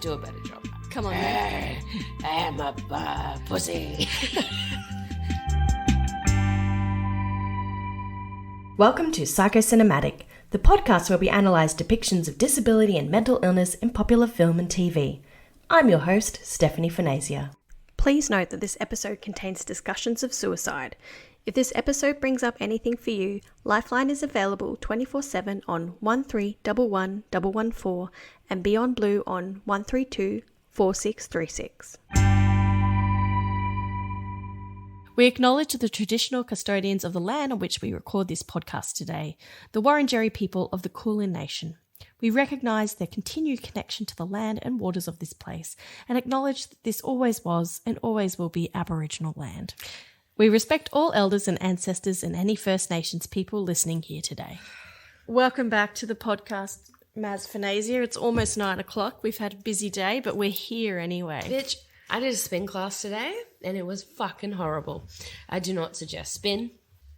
do a better job. Come on, man. I am a pussy. Welcome to Psychocinematic, the podcast where we analyse depictions of disability and mental illness in popular film and TV. I'm your host, Stephanie Finazia. Please note that this episode contains discussions of suicide. If this episode brings up anything for you, Lifeline is available 24/7 on 1311 and Beyond Blue on 132-4636. We acknowledge the traditional custodians of the land on which we record this podcast today, the Wurundjeri people of the Kulin Nation. We recognise their continued connection to the land and waters of this place and acknowledge that this always was and always will be Aboriginal land. We respect all elders and ancestors and any First Nations people listening here today. Welcome back to the podcast, Maz Finazia. It's almost 9 o'clock. We've had a busy day, but we're here anyway. Bitch, I did a spin class today and it was fucking horrible. I do not suggest spin.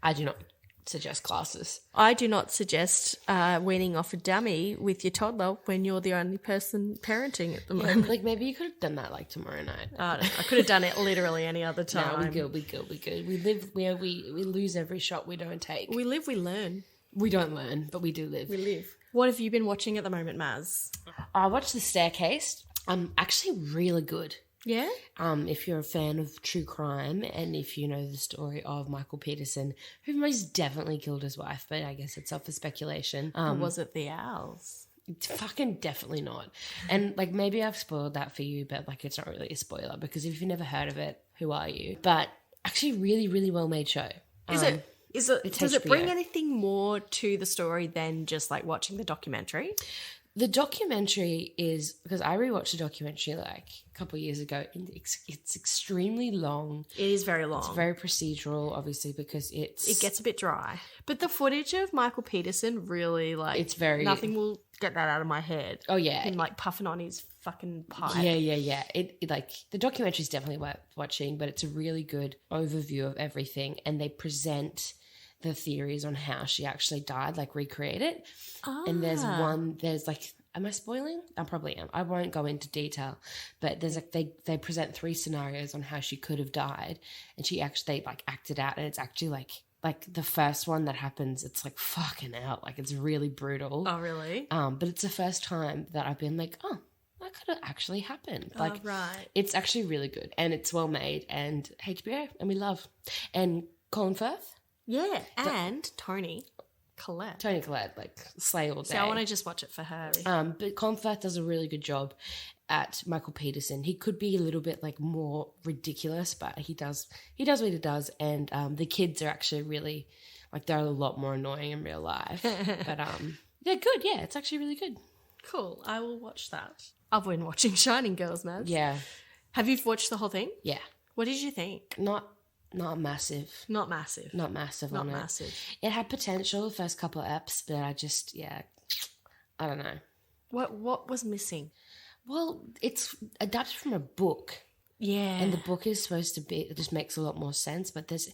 I do not suggest classes. I do not suggest weaning off a dummy with your toddler when you're the only person parenting at the moment. Like maybe you could have done that like tomorrow night. I could have done it literally any other time. No, we good. We lose every shot we don't take. We live, we learn. We don't learn, but we do live. We live. What have you been watching at the moment, Maz? I watched The Staircase. Actually really good. Yeah? If you're a fan of true crime and if you know the story of Michael Peterson, who most definitely killed his wife, but I guess it's up for speculation. Or was it the owls? It's fucking definitely not. And like maybe I've spoiled that for you, but like it's not really a spoiler because if you've never heard of it, who are you? But actually really, really well made show. Does it bring HBO. anything more to the story than just like watching the documentary? The documentary is, because I rewatched the documentary like a couple of years ago, and it's extremely long. It is very long. It's very procedural, obviously, because it gets a bit dry. But the footage of Michael Peterson really like, it's very, nothing will get that out of my head. Oh yeah, him like puffing on his fucking pipe. Yeah. It like the documentary is definitely worth watching, but it's a really good overview of everything, and they present the theories on how she actually died, like recreate it. And there's like, am I spoiling? I probably am. I won't go into detail, but there's like, they present 3 scenarios on how she could have died, and she actually like acted out, and it's actually like the first one that happens, it's like fucking out, like it's really brutal. Oh really? But it's the first time that I've been like, oh, that could have actually happened. Like, right. It's actually really good, and it's well made, and HBO, and we love. And Colin Firth. Yeah, and Tony Collette, like slay all day. So I want to just watch it for her. But Colin Firth does a really good job at Michael Peterson. He could be a little bit like more ridiculous, but he does what he does. And the kids are actually really like, they're a lot more annoying in real life. But they're good. Yeah, it's actually really good. Cool. I will watch that. I've been watching Shining Girls, man. Yeah. Have you watched the whole thing? Yeah. What did you think? Not massive. Not massive. Not massive. Not on massive. It had potential the first couple of eps, but I don't know. What was missing? Well, it's adapted from a book. Yeah. And the book is supposed to be, it just makes a lot more sense, but it's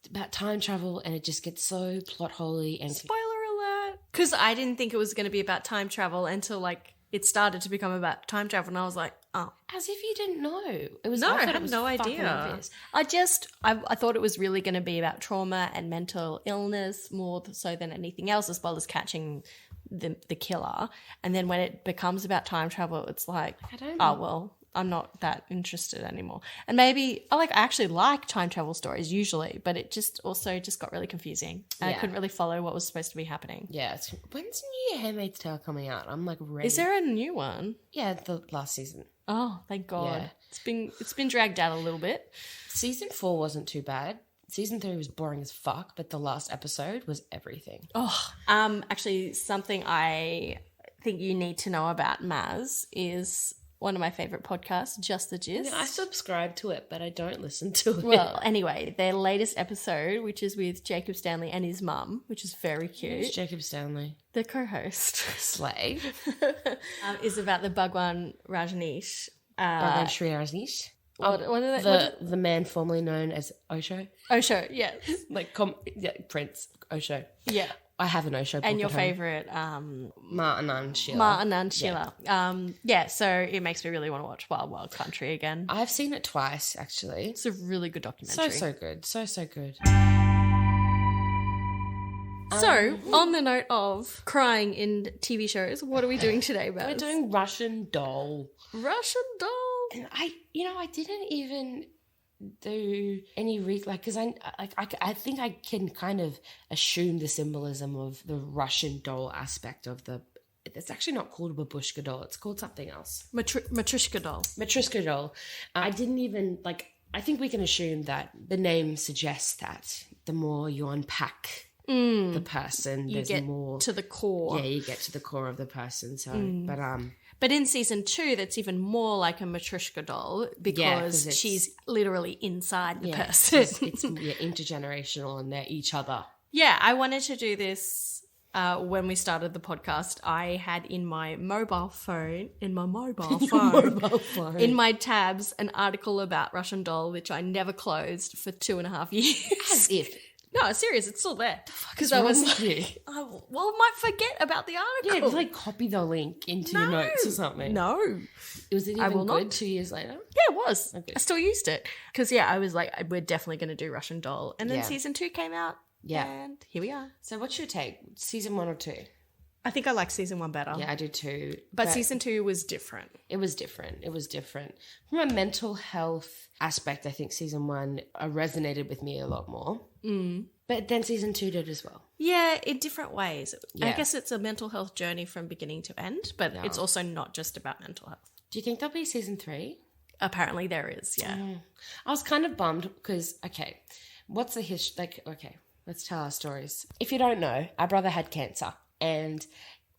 about time travel, and it just gets so plot holy and spoiler alert. Because I didn't think it was going to be about time travel until like it started to become about time travel, and I was like, oh. As if you didn't know. It was I had no idea. I thought it was really going to be about trauma and mental illness more so than anything else, as well as catching the killer. And then when it becomes about time travel, it's like, oh, well, I'm not that interested anymore. And maybe I actually like time travel stories usually, but it just got really confusing. And I couldn't really follow what was supposed to be happening. Yeah. When's the new Handmaid's Tale coming out? I'm like ready. Is there a new one? Yeah, the last season. Oh, thank God. Yeah. It's been dragged out a little bit. Season 4 wasn't too bad. Season 3 was boring as fuck, but the last episode was everything. Oh, actually, something I think you need to know about Maz is one of my favourite podcasts, Just the Gist. Yeah, I subscribe to it, but I don't listen to it. Well, anyway, their latest episode, which is with Jacob Stanley and his mum, which is very cute. Who's Jacob Stanley? The co-host. Slay. Is about the Bhagwan Rajneesh. Bhagwan Sri Rajneesh? What are they? The man formerly known as Osho. Osho, yes. Prince Osho. Yeah. I have a no-show book And your at home. favourite Martin and Sheila. Martin and Sheila. So it makes me really want to watch Wild Wild Country again. I've seen it twice, actually. It's a really good documentary. So good. So good. So, on the note of crying in TV shows, what are we doing today, Baz? We're doing Russian Doll. Russian Doll. And I didn't even do any because I think I can kind of assume the symbolism of the Russian doll aspect of the. It's actually not called a babushka doll. It's called something else. Matryoshka doll. Matryoshka doll. I didn't even I think we can assume that the name suggests that the more you unpack the person, You there's get more to the core. Yeah, you get to the core of the person. So, But in season 2, that's even more like a Matryoshka doll because she's literally inside the person. it's intergenerational and they're each other. Yeah, I wanted to do this when we started the podcast. I had in my mobile phone, in my tabs, an article about Russian Doll, which I never closed for 2.5 years. As if. No, serious, it's still there. Because I was like, I might forget about the article. Yeah, copy the link into your notes or something. No. Was it even good 2 years later? Yeah, it was. Okay. I still used it. Because, I was like, we're definitely going to do Russian Doll. And then season 2 came out. Yeah. And here we are. So what's your take? Season 1 or 2? I think I like season 1 better. Yeah, I do too. But season 2 was different. It was different. From a mental health aspect, I think season 1 resonated with me a lot more. But then season 2 did as well. Yeah, in different ways. Yeah. I guess it's a mental health journey from beginning to end, but it's also not just about mental health. Do you think there'll be season 3? Apparently there is, yeah. I was kind of bummed because, what's the history? Let's tell our stories. If you don't know, our brother had cancer. And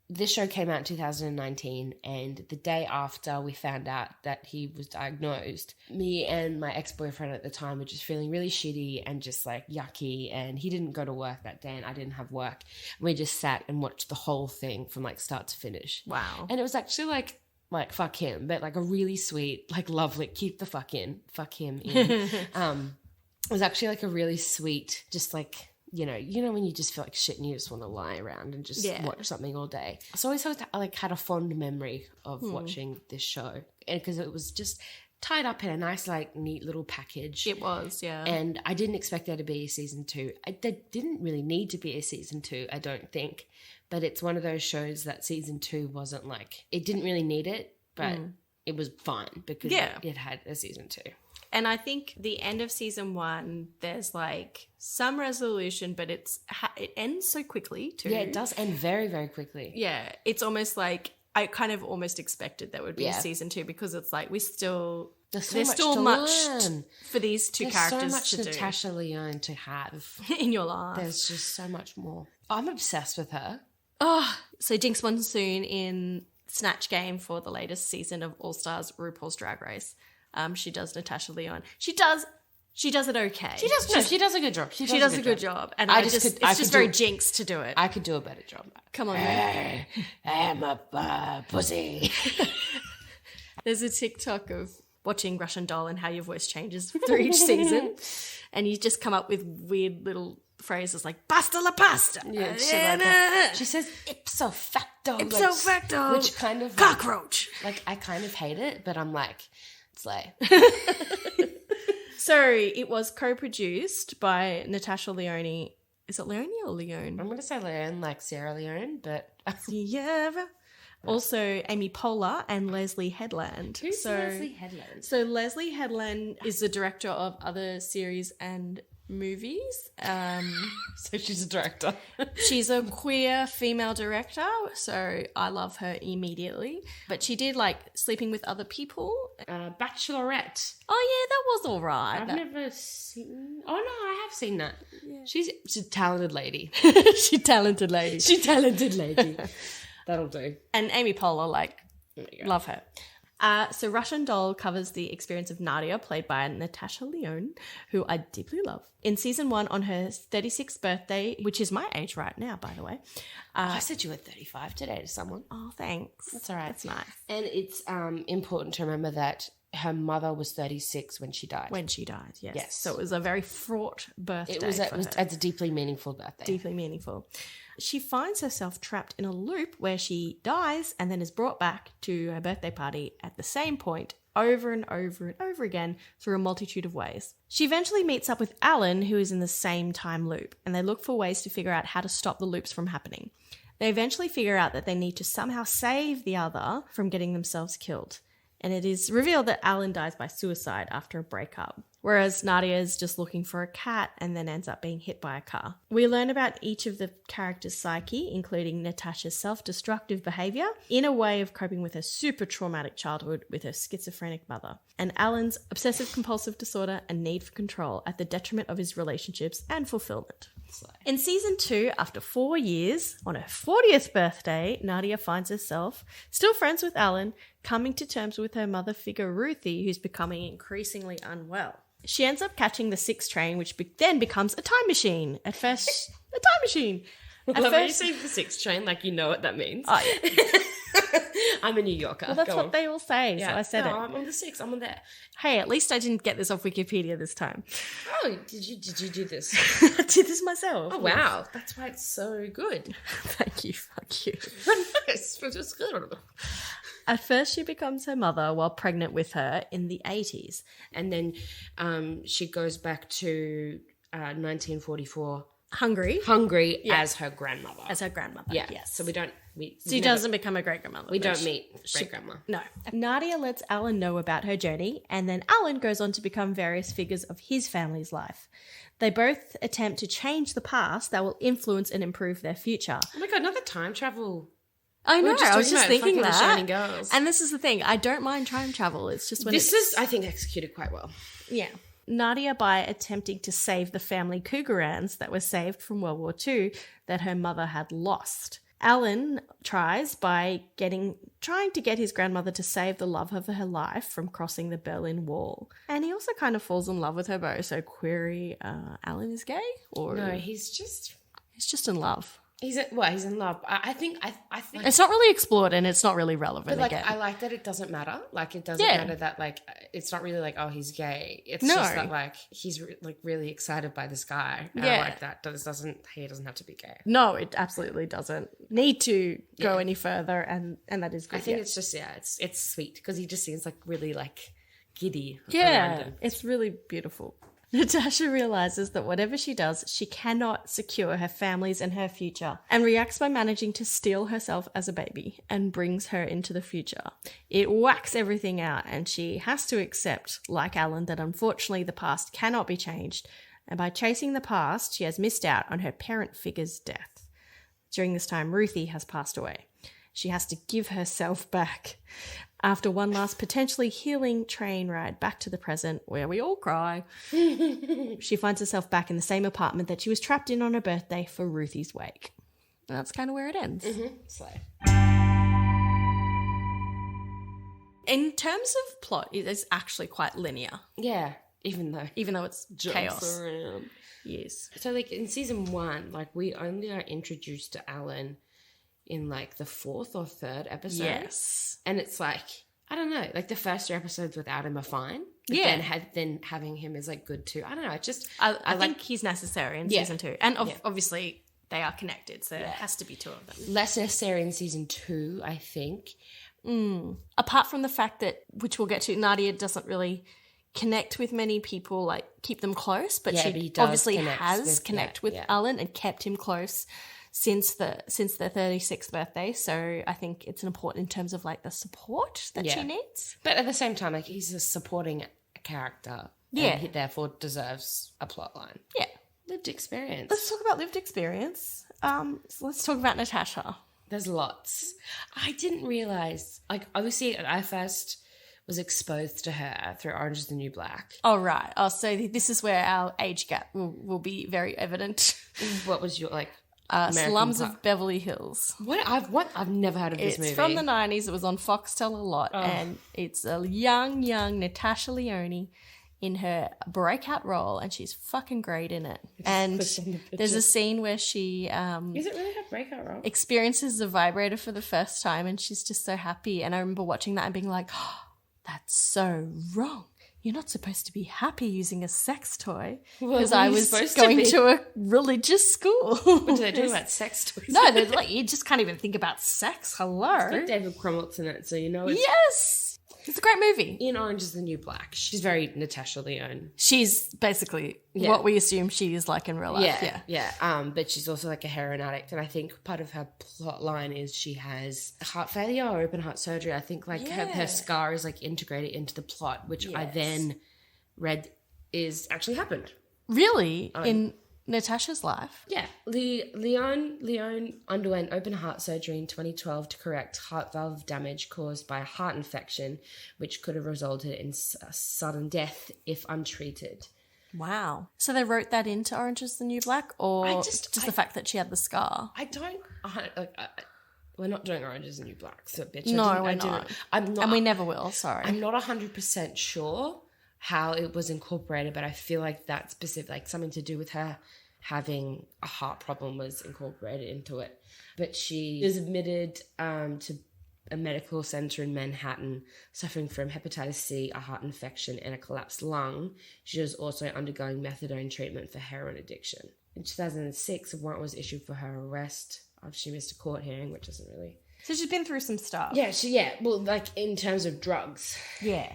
this show came out in 2019, and the day after we found out that he was diagnosed, me and my ex-boyfriend at the time were just feeling really shitty and just yucky, and he didn't go to work that day and I didn't have work. We just sat and watched the whole thing from start to finish. Wow. And it was actually fuck him, but a really sweet, lovely, keep the fuck in, fuck him in. It was actually a really sweet, just you know when you just feel like shit and you just want to lie around and just watch something all day. So I always had a fond memory of watching this show, and because it was just tied up in a nice neat little package. It was, yeah. And I didn't expect there to be a season 2. There didn't really need to be a season 2, I don't think. But it's one of those shows that season 2 wasn't it didn't really need it, but it was fine because it had a season 2. And I think the end of season 1, there's some resolution, but it ends so quickly too. Yeah, it does end very, very quickly. Yeah, it's almost I kind of almost expected there would be a season 2 because it's there's still much for these two characters to do. There's so much Natasha Lyonne to have in your life. There's just so much more. I'm obsessed with her. Oh, so Jinx Monsoon in Snatch Game for the latest season of All Stars RuPaul's Drag Race. She does Natasha Lyonne. She does it okay. She does a good job. She does a good job. And it's just very Jinx to do it. I could do a better job. Come on, man. I'm a pussy. There's a TikTok of watching Russian Doll and how your voice changes through each season. And you just come up with weird little phrases like "basta la pasta." Yeah, she says "ipso facto." Ipso facto. Which kind of cockroach. I kind of hate it, but I'm slay. So it was co-produced by Natasha Lyonne. Is it Lyonne or Leone? I'm going to say Leone, like Sierra Leone, but... Sierra. Also Amy Poehler and Leslie Headland. Who's Leslie Headland? So Leslie Headland is the director of other series and movies. So she's a director. She's a queer female director, so I love her immediately. But she did Sleeping with Other People. Bachelorette. Oh yeah, that was all right. I've never seen... Oh no, I have seen that. Yeah. She's a talented lady. She's talented lady. That'll do. And Amy Poehler, love her. So Russian Doll covers the experience of Nadia, played by Natasha Lyonne, who I deeply love. In season 1, on her 36th birthday, which is my age right now, by the way. I said you were 35 today to someone. Oh, thanks. That's all right. That's nice. And it's important to remember that her mother was 36 when she died. Yes. So it was a very fraught birthday. It's a deeply meaningful birthday. Deeply meaningful. She finds herself trapped in a loop where she dies and then is brought back to her birthday party at the same point over and over and over again through a multitude of ways. She eventually meets up with Alan, who is in the same time loop, and they look for ways to figure out how to stop the loops from happening. They eventually figure out that they need to somehow save the other from getting themselves killed. And it is revealed that Alan dies by suicide after a breakup, whereas Nadia is just looking for a cat and then ends up being hit by a car. We learn about each of the characters' psyche, including Natasha's self-destructive behaviour, in a way of coping with her super traumatic childhood with her schizophrenic mother, and Alan's obsessive compulsive disorder and need for control at the detriment of his relationships and fulfillment. In season 2, after 4 years, on her 40th birthday, Nadia finds herself, still friends with Alan, coming to terms with her mother figure Ruthie, who's becoming increasingly unwell. She ends up catching the 6 train, which then becomes a time machine. At first, a time machine. At first, you say the 6 train, like you know what that means. Oh, yeah. I'm a New Yorker. Well, that's what they all say, yeah. so I said it. I'm on the 6, I'm on there. Hey, at least I didn't get this off Wikipedia this time. Oh, did you do this? I did this myself. Oh, wow. That's why it's so good. Thank you, fuck you. Nice. It's good. At first, she becomes her mother while pregnant with her in the 80s. And then she goes back to 1944. Hungary as her grandmother. As her grandmother, yeah. Yes. So we don't... She doesn't become a great-grandmother. We don't meet great-grandma. No. Nadia lets Alan know about her journey, and then Alan goes on to become various figures of his family's life. They both attempt to change the past that will influence and improve their future. Oh my God, another time travel... I know, I was just thinking that. The Shining Girls. And this is the thing, I don't mind time travel. It's just when this is, I think, executed quite well. Yeah. Nadia, by attempting to save the family Cougarans that were saved from World War II that her mother had lost. Alan tries by trying to get his grandmother to save the love of her life from crossing the Berlin Wall. And he also kind of falls in love with her, but so query, Alan is gay? Or no, he's just in love. He's in love. I think it's not really explored and it's not really relevant. But like, again. I like that it doesn't matter. Like, it doesn't matter that like it's not really like, oh, he's gay. It's just that like he's like really excited by this guy. And I like that. He doesn't have to be gay. No, it absolutely doesn't need to go any further, and that is good. I think it's just it's sweet because he just seems like really like giddy. Yeah, it's really beautiful. Natasha realizes that whatever she does, she cannot secure her family's and her future, and reacts by managing to steal herself as a baby and brings her into the future. It whacks everything out, and she has to accept, like Alan, that unfortunately the past cannot be changed, and by chasing the past, she has missed out on her parent figure's death. During this time, Ruthie has passed away. She has to give herself back. After one last potentially healing train ride back to the present, where we all cry, she finds herself back in the same apartment that she was trapped in on her birthday for Ruthie's wake. And that's kind of where it ends. Mm-hmm. So. In terms of plot, it is actually quite linear. Yeah, even though it's chaos. Around. Yes. So like in season 1, like we only are introduced to Alan in like the 4th or 3rd episode. Yes. And it's like, I don't know, like the first 2 episodes without him are fine. But then having him is like good too. I don't know. I think he's necessary in season 2. And obviously they are connected, so it has to be 2 of them. Less necessary in season 2, I think. Apart from the fact that, which we'll get to, Nadia doesn't really connect with many people, like keep them close, but she obviously has connected with Alan and kept him close since their 36th birthday. So I think it's important in terms of like the support that she needs. But at the same time, like he's a supporting character. And he therefore deserves a plot line. Yeah. Lived experience. Let's talk about lived experience. So let's talk about Natasha. There's lots. I didn't realise, like obviously I first was exposed to her through Orange is the New Black. Oh, right. Oh, so this is where our age gap will be very evident. What was your like... Slums of Beverly Hills. I've never heard of this movie. It's from the 90s. It was on Foxtel a lot, and it's a young Natasha Lyonne in her breakout role, and she's fucking great in it. And there's a scene where she is it really her breakout role? Experiences the vibrator for the first time, and she's just so happy. And I remember watching that and being like, oh, that's so wrong. you're not supposed to be happy using a sex toy Well, because what are I you was supposed to going be? to a religious school. What do they do about sex toys? No, they're like, you just can't even think about sex. Hello. It's got David Cromwell's in it, so you know it's Yes. It's a great movie. in Orange is the New Black. She's very Natasha Lyonne. She's basically what we assume she is like in real life. Yeah. But she's also like a heroin addict, and I think part of her plot line is she has heart failure or open heart surgery. I think like her scar is like integrated into the plot, which I then read is actually happened. Really? In Natasha's life? Yeah. Leon underwent open heart surgery in 2012 to correct heart valve damage caused by a heart infection, which could have resulted in sudden death if untreated. Wow. So they wrote that into Orange is the New Black, or just the fact that she had the scar? We're not doing Orange is the New Black, so bitch. No, we're not. I'm not. And we never will, sorry. I'm not 100% sure how it was incorporated, but I feel like that specific, like something to do with her having a heart problem was incorporated into it. But she was admitted to a medical center in Manhattan suffering from hepatitis C, a heart infection, and a collapsed lung. She was also undergoing methadone treatment for heroin addiction. In 2006, a warrant was issued for her arrest after she missed a court hearing, which isn't really... So she's been through some stuff. Yeah. Well, like in terms of drugs. Yeah.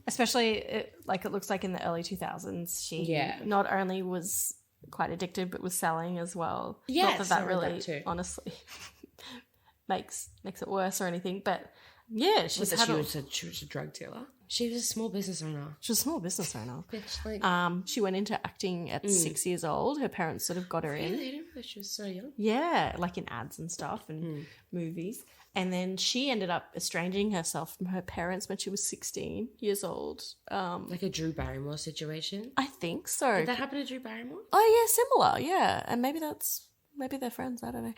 Especially, it looks like in the early 2000s, she not only was quite addicted, but was selling as well. Yeah. Not that really, honestly, makes it worse or anything. But yeah, she was a drug dealer. She was a small business owner. She was a small business owner. Bitch, like, she went into acting at 6 years old. Her parents sort of got her in. They didn't know she was so young. Yeah, like in ads and stuff and movies. And then she ended up estranging herself from her parents when she was 16 years old. Like a Drew Barrymore situation? I think so. Did that happen to Drew Barrymore? Oh, yeah, similar, yeah. And maybe they're friends, I don't know.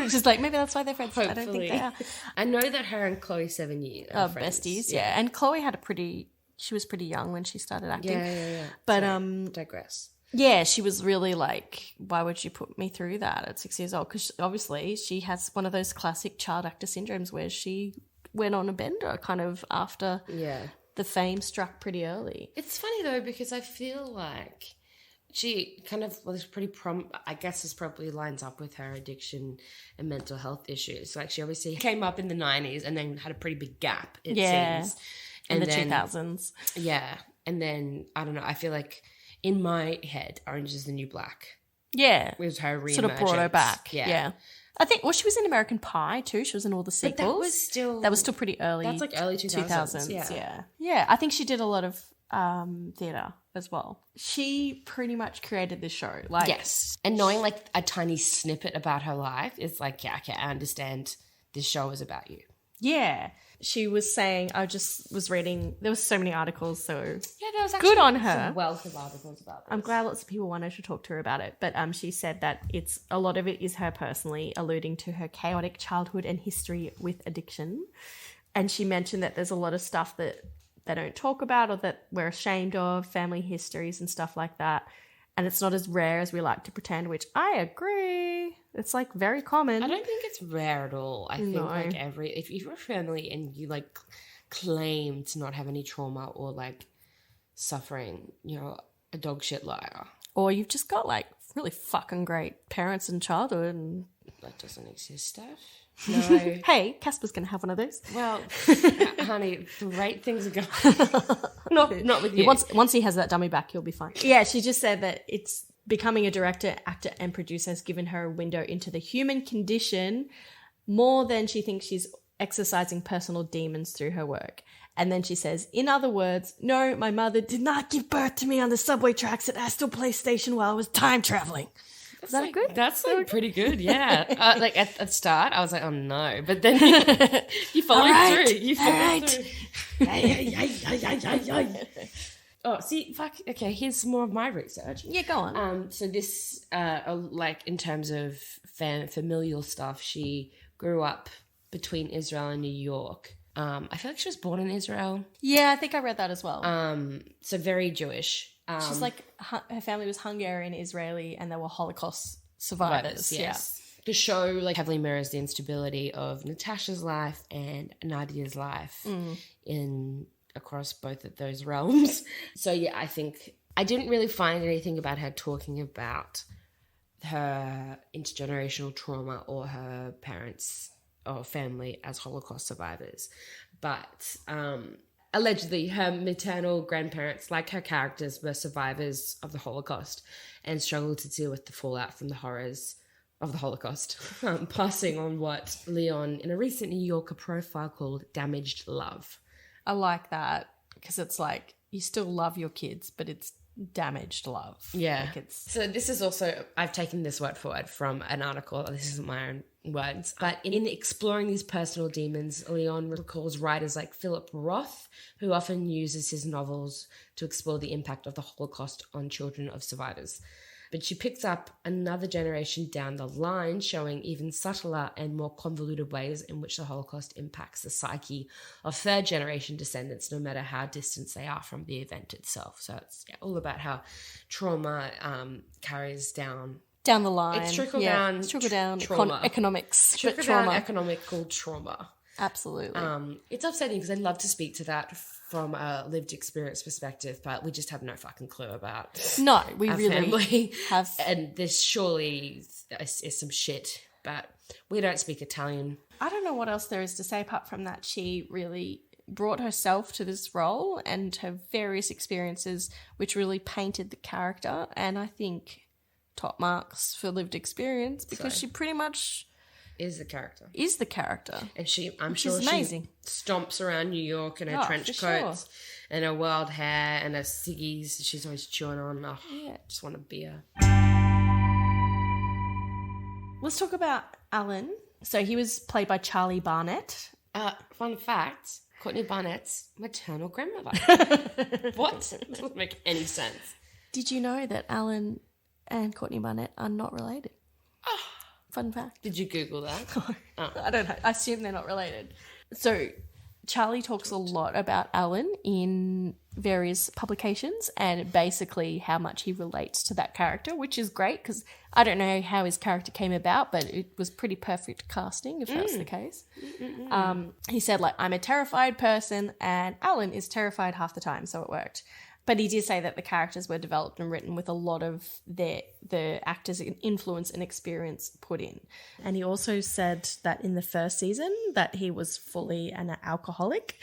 Just like, maybe that's why they're friends. Hopefully. I don't think they are. I know that her and Chloe Sevigny are friends. Besties, yeah. And Chloe she was pretty young when she started acting. Yeah. But, digress. Yeah, she was really like, why would you put me through that at 6 years old? Because obviously she has one of those classic child actor syndromes where she went on a bender kind of after the fame struck pretty early. It's funny though, because I feel like she kind of was pretty I guess this probably lines up with her addiction and mental health issues. Like she obviously came up in the 90s and then had a pretty big gap, it seems. In the 2000s. Yeah. And then, I don't know, I feel like in my head, Orange is the New Black. Yeah. Was her reemergence. Sort of brought her back. Yeah. I think, she was in American Pie too. She was in all the sequels. But that was still pretty early. That's like early 2000s. Yeah. I think she did a lot of theatre as well. She pretty much created this show. Like, yes. And knowing like a tiny snippet about her life is like, yeah, okay, I understand this show is about you. Yeah. She was saying, I just was reading, there was so many articles, so yeah, there was actually good on her. A wealth of articles about this. I'm glad lots of people wanted to talk to her about it, but she said that a lot of it is her personally alluding to her chaotic childhood and history with addiction. And she mentioned that there's a lot of stuff that they don't talk about or that we're ashamed of, family histories and stuff like that. And it's not as rare as we like to pretend, which I agree. It's like very common. I don't think it's rare at all. I think like if you're a family and you like claim to not have any trauma or like suffering, you're a dog shit liar. Or you've just got like really fucking great parents in childhood and that doesn't exist, Steph. No. Hey, Casper's going to have one of those. Well, honey, great things are going. Not with you. Once he has that dummy back, he'll be fine. Yeah, she just said that it's becoming a director, actor, and producer has given her a window into the human condition more than she thinks she's exercising personal demons through her work. And then she says, in other words, no, my mother did not give birth to me on the subway tracks at Astor Place Station while I was time traveling. Is that good? That's like pretty good, yeah. Like at the start, I was like, oh no. But then you followed through. You followed through. Oh, see, fuck. Okay, here's more of my research. Yeah, go on. So this, like in terms of familial stuff, she grew up between Israel and New York. I feel like she was born in Israel. Yeah, I think I read that as well. So very Jewish. She's like, her family was Hungarian, Israeli, and they were Holocaust survivors. Yes. The show like heavily mirrors the instability of Natasha's life and Nadia's life in across both of those realms. So yeah, I think I didn't really find anything about her talking about her intergenerational trauma or her parents or family as Holocaust survivors. But allegedly her maternal grandparents, like her characters, were survivors of the Holocaust and struggled to deal with the fallout from the horrors of the Holocaust, passing on what Lyonne, in a recent New Yorker profile, called damaged love. I like that because it's like you still love your kids, but it's damaged love. Yeah. Like So this is also, I've taken this word for word from an article. This isn't my own words. But in exploring these personal demons, Lyonne recalls writers like Philip Roth, who often uses his novels to explore the impact of the Holocaust on children of survivors. But she picks up another generation down the line, showing even subtler and more convoluted ways in which the Holocaust impacts the psyche of third-generation descendants, no matter how distant they are from the event itself. So it's all about how trauma carries down the line. It's trickle-down trauma. Economics. Trickle-down economical trauma. Absolutely. It's upsetting because I'd love to speak to that from a lived experience perspective, but we just have no fucking clue about no, we our really family. have. And this surely is some shit, but we don't speak Italian. I don't know what else there is to say apart from that she really brought herself to this role and her various experiences, which really painted the character. And I think top marks for lived experience because she pretty much is the character. And I'm sure amazing. She stomps around New York in her trench coats and her wild hair and her ciggies she's always chewing on. Oh, yeah. Just want a beer. Let's talk about Alan. So he was played by Charlie Barnett. Fun fact, Courtney Barnett's maternal grandmother. What? It doesn't make any sense. Did you know that Alan and Courtney Barnett are not related? Fun fact. Did you Google that? I don't know. I assume they're not related. So Charlie talks a lot about Alan in various publications and basically how much he relates to that character, which is great because I don't know how his character came about, but it was pretty perfect casting if that's the case. He said, like, I'm a terrified person and Alan is terrified half the time, so it worked. But he did say that the characters were developed and written with a lot of the actors' influence and experience put in. And he also said that in the first season that he was fully an alcoholic,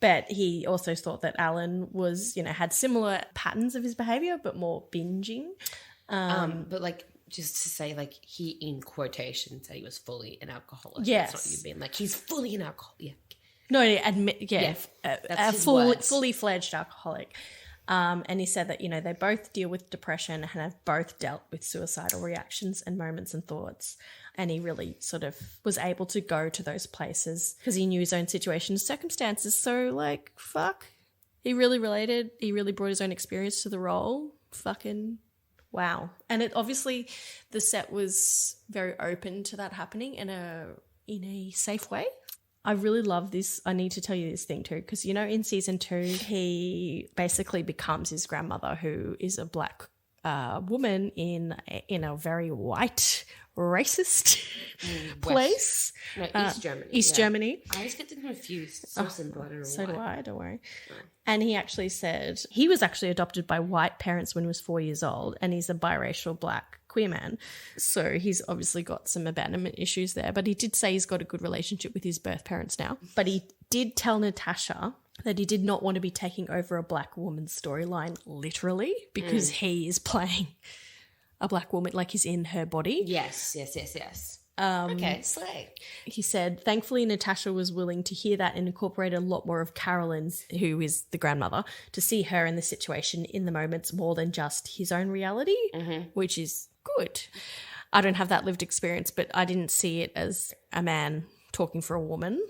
but he also thought that Alan was, had similar patterns of his behaviour, but more binging. But like, just to say, like, he in quotation said he was fully an alcoholic. Yes. That's what you mean. Like, he's fully an alcoholic. No, admit, that's his fully fledged alcoholic. And he said that, they both deal with depression and have both dealt with suicidal reactions and moments and thoughts. And he really sort of was able to go to those places because he knew his own situation and circumstances. So, like, fuck. He really related. He really brought his own experience to the role. Fucking wow. And it obviously, the set was very open to that happening in a safe way. I really love this. I need to tell you this thing too, because, in season 2, he basically becomes his grandmother, who is a black woman in a very white, racist place. No, East Germany. East Germany. I always get them confused. It's so simple. I don't know so why. do I. Don't worry. And he actually said he was actually adopted by white parents when he was 4 years old, and he's a biracial black queer man. So he's obviously got some abandonment issues there, but he did say he's got a good relationship with his birth parents now. But he did tell Natasha that he did not want to be taking over a black woman's storyline literally because he is playing a black woman, like he's in her body. Yes. Okay, slay. He said, thankfully, Natasha was willing to hear that and incorporate a lot more of Carolyn's, who is the grandmother, to see her in the situation in the moments more than just his own reality, which is good. I don't have that lived experience, but I didn't see it as a man talking for a woman.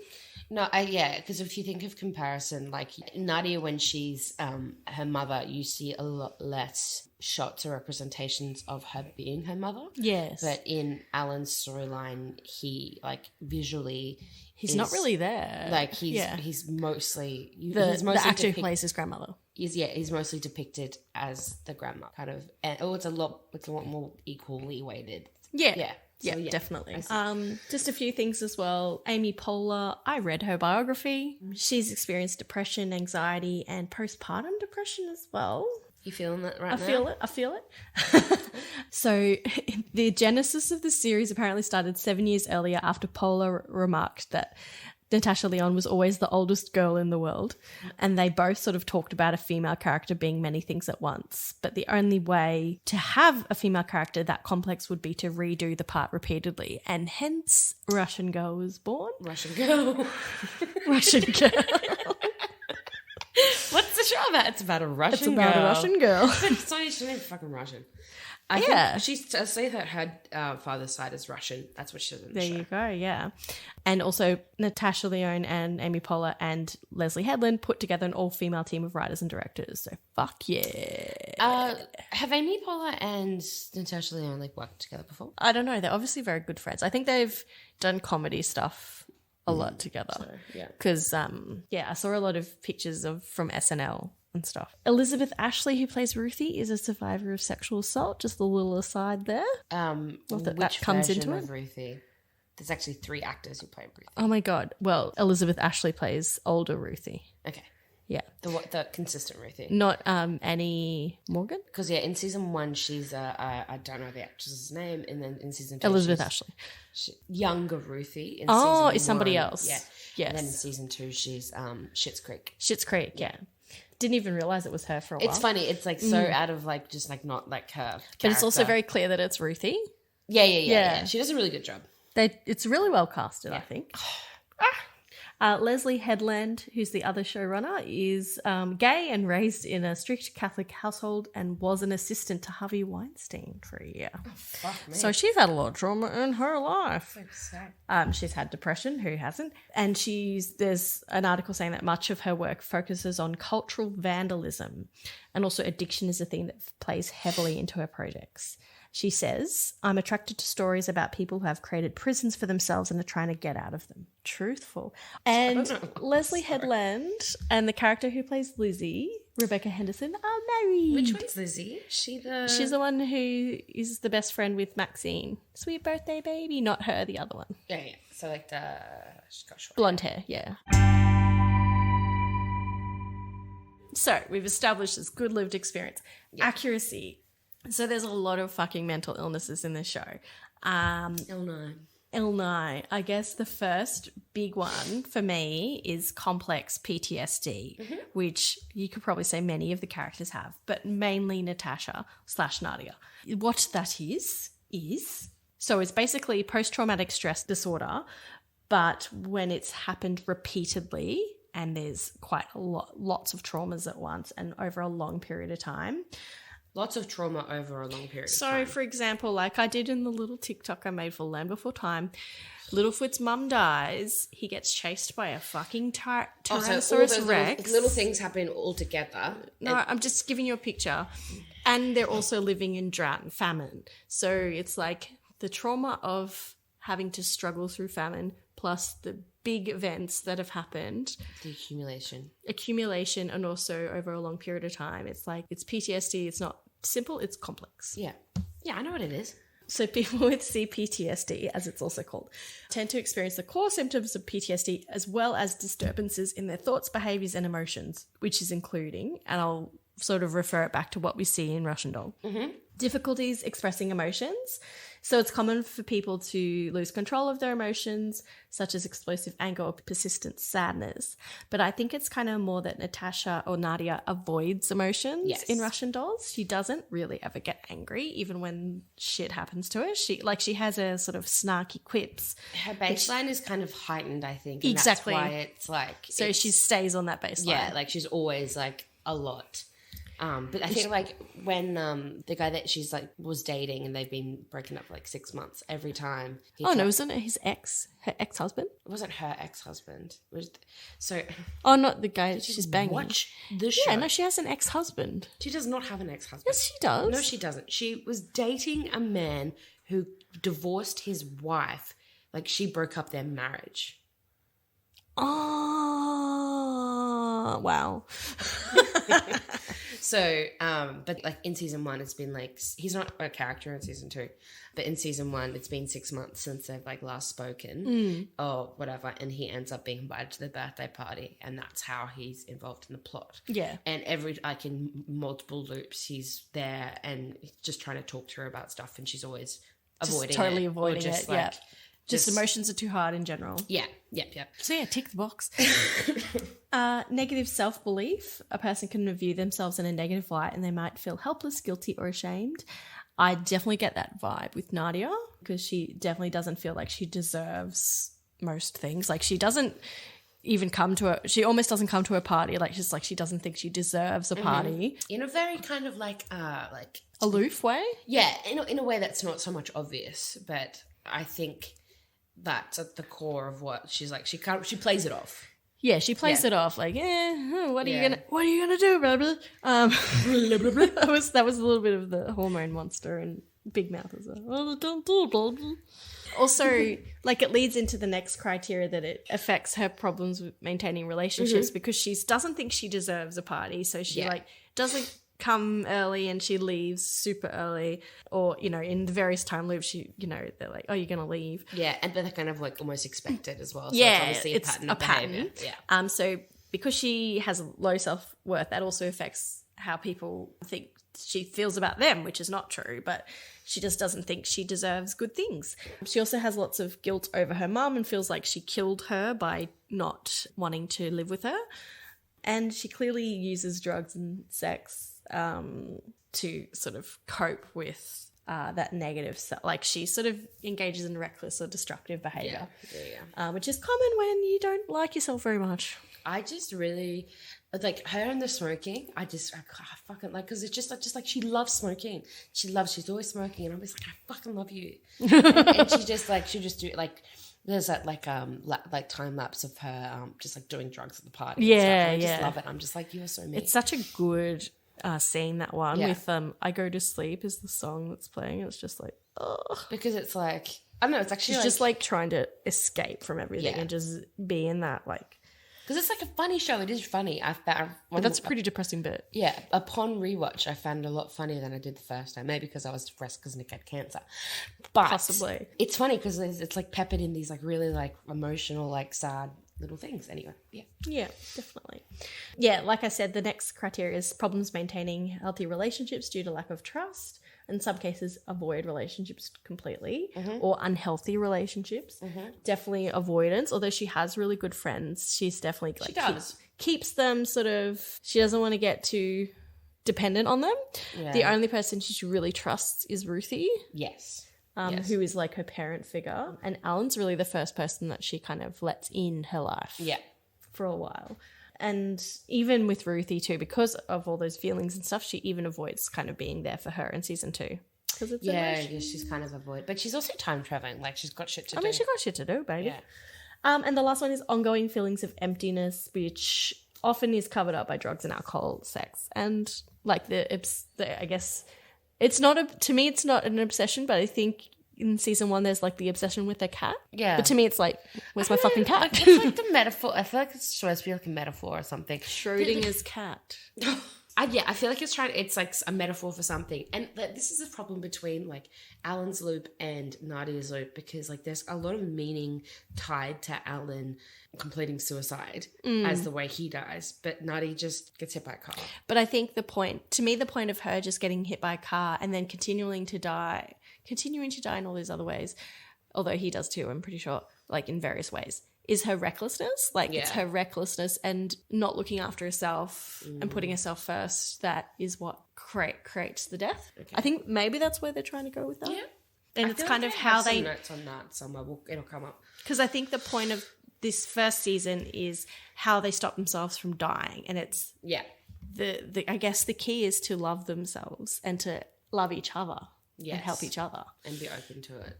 No, because if you think of comparison, like Nadia, when she's her mother, you see a lot less shots or representations of her being her mother. Yes. But in Alan's storyline, he, like, visually... He's not really there. Like, he's mostly... The actor who plays his grandmother. He's mostly depicted as the grandma, kind of. And, it's a lot more equally weighted. Yeah. Yeah, definitely. Just a few things as well. Amy Poehler, I read her biography. She's experienced depression, anxiety, and postpartum depression as well. You feeling that right now? I feel it. So the genesis of the series apparently started 7 years earlier after Poehler remarked that Natasha Lyonne was always the oldest girl in the world, and they both sort of talked about a female character being many things at once. But the only way to have a female character that complex would be to redo the part repeatedly, and hence Russian Girl was born. Russian Girl. Russian Girl. What's the show about? It's about a Russian girl. It's about a Russian girl. But it's not even fucking Russian. I say that her father's side is Russian. That's what she says in the show. There you go, yeah. And also Natasha Lyonne and Amy Poehler and Leslie Headland put together an all-female team of writers and directors. So fuck yeah. Have Amy Poehler and Natasha Lyonne like worked together before? I don't know. They're obviously very good friends. I think they've done comedy stuff a lot together. So, yeah. Because, I saw a lot of pictures from SNL and stuff. Elizabeth Ashley, who plays Ruthie, is a survivor of sexual assault. Just a little aside there. Which comes version into of it. Ruthie? There's actually 3 actors who play Ruthie. Oh my God. Well, Elizabeth Ashley plays older Ruthie. Okay. Yeah. The consistent Ruthie. Not Annie Morgan? Because, in season 1, she's, I don't know the actress's name, and then in season 2, Elizabeth Ashley. Younger Ruthie. In Oh, season it's somebody 1, else. Yeah. Yes. And then in season 2, she's Schitt's Creek. Schitt's Creek, yeah. Didn't even realise it was her for a while. It's funny. It's like so out of like just like not like her character. But it's also very clear that it's Ruthie. Yeah. She does a really good job. It's really well casted, I think. Leslie Headland, who's the other showrunner, is gay and raised in a strict Catholic household and was an assistant to Harvey Weinstein for a year. Oh, fuck me. So she's had a lot of trauma in her life. She's had depression, who hasn't? And there's an article saying that much of her work focuses on cultural vandalism, and also addiction is a theme that plays heavily into her projects. She says, I'm attracted to stories about people who have created prisons for themselves and are trying to get out of them. Truthful. And Leslie Headland and the character who plays Lizzie, Rebecca Henderson, are married. Which one's Lizzie? She's the one who is the best friend with Maxine. Sweet birthday, baby. Not her, the other one. Yeah. So like she's got short blonde hair, yeah. So we've established this good lived experience. Yeah. Accuracy. So there's a lot of fucking mental illnesses in this show. L9. I guess the first big one for me is complex PTSD, which you could probably say many of the characters have, but mainly Natasha/Nadia. What that is so it's basically post-traumatic stress disorder, but when it's happened repeatedly and there's quite lots of traumas at once and over a long period of time. Lots of trauma over a long period of So, time. for example, like I did in the little TikTok I made for Land Before Time, Littlefoot's mum dies. He gets chased by a fucking Tyrannosaurus Rex. Little things happen all together. No, I'm just giving you a picture. And they're also living in drought and famine. So it's like the trauma of having to struggle through famine plus the big events that have happened. The accumulation and also over a long period of time. It's like it's PTSD. It's not simple. It's complex. Yeah, I know what it is. So people with CPTSD, as it's also called, tend to experience the core symptoms of PTSD as well as disturbances in their thoughts, behaviours and emotions, which is including, and I'll sort of refer it back to what we see in Russian Doll. Difficulties expressing emotions. So it's common for people to lose control of their emotions, such as explosive anger or persistent sadness. But I think it's kind of more that Natasha or Nadia avoids emotions in Russian Dolls. She doesn't really ever get angry, even when shit happens to her. She has a sort of snarky quips. Her baseline is kind of heightened, I think. And exactly. That's why it's like... So she stays on that baseline. Yeah, like she's always like a lot. But I think like when the guy that she's like was dating and they've been broken up for like 6 months, every time. Wasn't it her ex-husband? It wasn't her ex-husband. Not the guy that she's banging. Watch the show. Yeah, no, she has an ex-husband. She does not have an ex-husband. Yes, she does. No, she doesn't. She was dating a man who divorced his wife. Like she broke up their marriage. Oh, wow. So, but like in season 1, it's been like, he's not a character in season 2, but in season 1, it's been 6 months since they've like last spoken or whatever. And he ends up being invited to the birthday party. And that's how he's involved in the plot. Yeah. And like in multiple loops, he's there and just trying to talk to her about stuff. And she's always avoiding totally it. avoiding just it. like, Yeah. Just emotions are too hard in general. Yeah. Yep. So yeah, tick the box. Negative self-belief. A person can view themselves in a negative light and they might feel helpless, guilty or ashamed. I definitely get that vibe with Nadia because she definitely doesn't feel like she deserves most things. Like she doesn't even she almost doesn't come to a party. Like she's like, she doesn't think she deserves a party. In a very kind of like aloof way. Yeah, in a way that's not so much obvious, but I think that's at the core of what she's like. She plays it off. Yeah, she plays it off like, what are you gonna do, blah, blah. That was a little bit of the hormone monster and Big Mouth as well. Oh, don't do blah, blah. Also, like it leads into the next criteria that it affects her problems with maintaining relationships because she doesn't think she deserves a party, so she like doesn't come early and she leaves super early, or in the various time loops they're like, oh, you're gonna leave, and they're kind of like almost expected as well, so it's obviously a pattern. So because she has low self-worth, that also affects how people think she feels about them, which is not true, but she just doesn't think she deserves good things. She also has lots of guilt over her mum and feels like she killed her by not wanting to live with her, and she clearly uses drugs and sex to sort of cope with that negative stuff. Like she sort of engages in reckless or destructive behaviour, which is common when you don't like yourself very much. I just really like her and the smoking. I fucking like, because it's just like she loves smoking. She's always smoking, and I'm just like, I fucking love you. and she just do like. There's that like time lapse of her just like doing drugs at the party. Yeah, and stuff. I just love it. I'm just like, you are so mean. It's such a good scene, that one with I Go to Sleep is the song that's playing. It's just like, ugh. Because it's like, I don't know, it's actually she's just like trying to escape from everything and just be in that like. Because it's like a funny show. It is funny. But that's a pretty depressing bit. Yeah. Upon rewatch, I found it a lot funnier than I did the first time. Maybe because I was depressed because Nick had cancer. But possibly. It's funny because it's like peppered in these like really like emotional, like sad little things. Anyway, Yeah, definitely. Yeah, like I said, the next criteria is problems maintaining healthy relationships due to lack of trust. In some cases, avoid relationships completely or unhealthy relationships. Definitely avoidance, although she has really good friends. She's definitely like keeps them sort of, she doesn't want to get too dependent on them. Yeah. The only person she really trusts is Ruthie. Yes. Who is like her parent figure. And Alan's really the first person that she kind of lets in her life. Yeah. For a while. And even with Ruthie too, because of all those feelings and stuff, she even avoids kind of being there for her in season 2. She's kind of avoid. But she's also time traveling. Like she's got shit to do. I mean, she got shit to do, baby. Yeah. And the last one is ongoing feelings of emptiness, which often is covered up by drugs and alcohol, sex. And like I guess it's not to me, it's not an obsession, but I think in season 1 there's like the obsession with the cat. Yeah. But to me it's like, where's my fucking cat? Like, it's like the metaphor. I feel like it's supposed to be like a metaphor or something. Schrodinger's cat. I feel like it's like a metaphor for something. And this is a problem between like Alan's loop and Nadia's loop, because like there's a lot of meaning tied to Alan completing suicide as the way he dies, but Nadia just gets hit by a car. But I think the point of her just getting hit by a car and then continuing to die in all these other ways, although he does too, I'm pretty sure, like in various ways, is her recklessness. Like it's her recklessness and not looking after herself and putting herself first that is what creates the death. Okay. I think maybe that's where they're trying to go with that. Yeah. And it's kind of how they... notes on that somewhere. It'll come up. Because I think the point of this first season is how they stop themselves from dying. And it's... Yeah. I guess the key is to love themselves and to love each other. Yes. And help each other. And be open to it.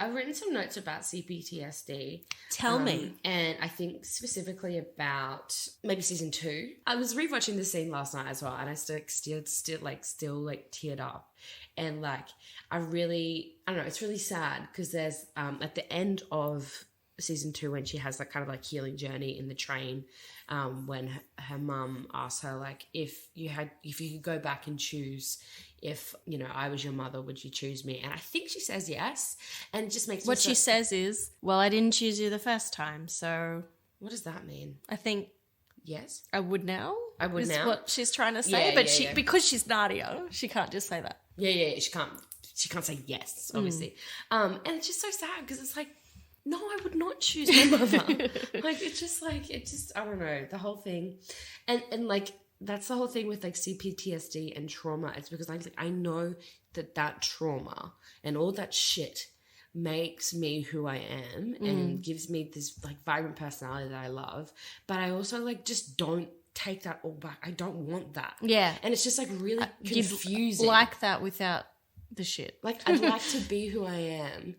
I've written some notes about CPTSD. Tell me. And I think specifically about maybe season 2. I was rewatching the scene last night as well, and I still teared up. And like, I don't know, it's really sad because there's, at the end of season 2 when she has that kind of like healing journey in the train, when her mum asks her like, if you could go back and choose, if you know I was your mother, would you choose me? And I think she says yes, and it just makes what she says is, well, I didn't choose you the first time, so what does that mean? I think yes, I would now. I would is now. What she's trying to say, but because she's Nadia, she can't just say that. Yeah, she can't say yes, obviously. And it's just so sad because it's like, no, I would not choose my mother. Like, it's just like, I don't know, the whole thing. And like, that's the whole thing with like CPTSD and trauma. It's because I know that trauma and all that shit makes me who I am and gives me this like vibrant personality that I love. But I also like just don't take that all back. I don't want that. Yeah. And it's just like really confusing. Like that without the shit. Like, I'd like to be who I am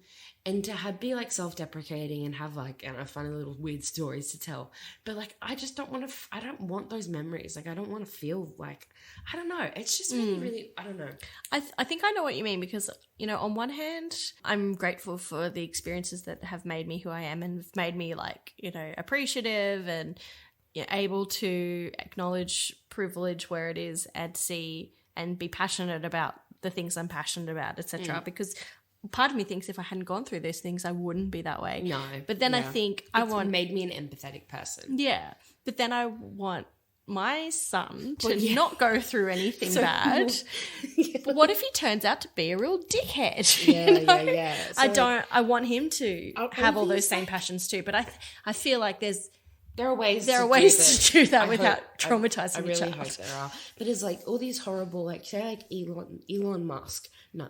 and to be like self-deprecating and have like, I don't know, funny little weird stories to tell. But like, I just don't want to, I don't want those memories. Like, I don't want to feel like, I don't know. It's just really, really, I don't know. I think I know what you mean because, you know, on one hand, I'm grateful for the experiences that have made me who I am and have made me like, you know, appreciative and able to acknowledge privilege where it is and see and be passionate about the things I'm passionate about, etc. Because part of me thinks if I hadn't gone through those things, I wouldn't be that way. No. But then I think it's made me an empathetic person. Yeah. But then I want my son to not go through anything bad. But what if he turns out to be a real dickhead? Yeah, yeah. So I want him to have all those same passions too. But I feel like there are ways to do that without traumatizing the child. I really hope there are. But it's like all these horrible, like say like Elon Musk. No,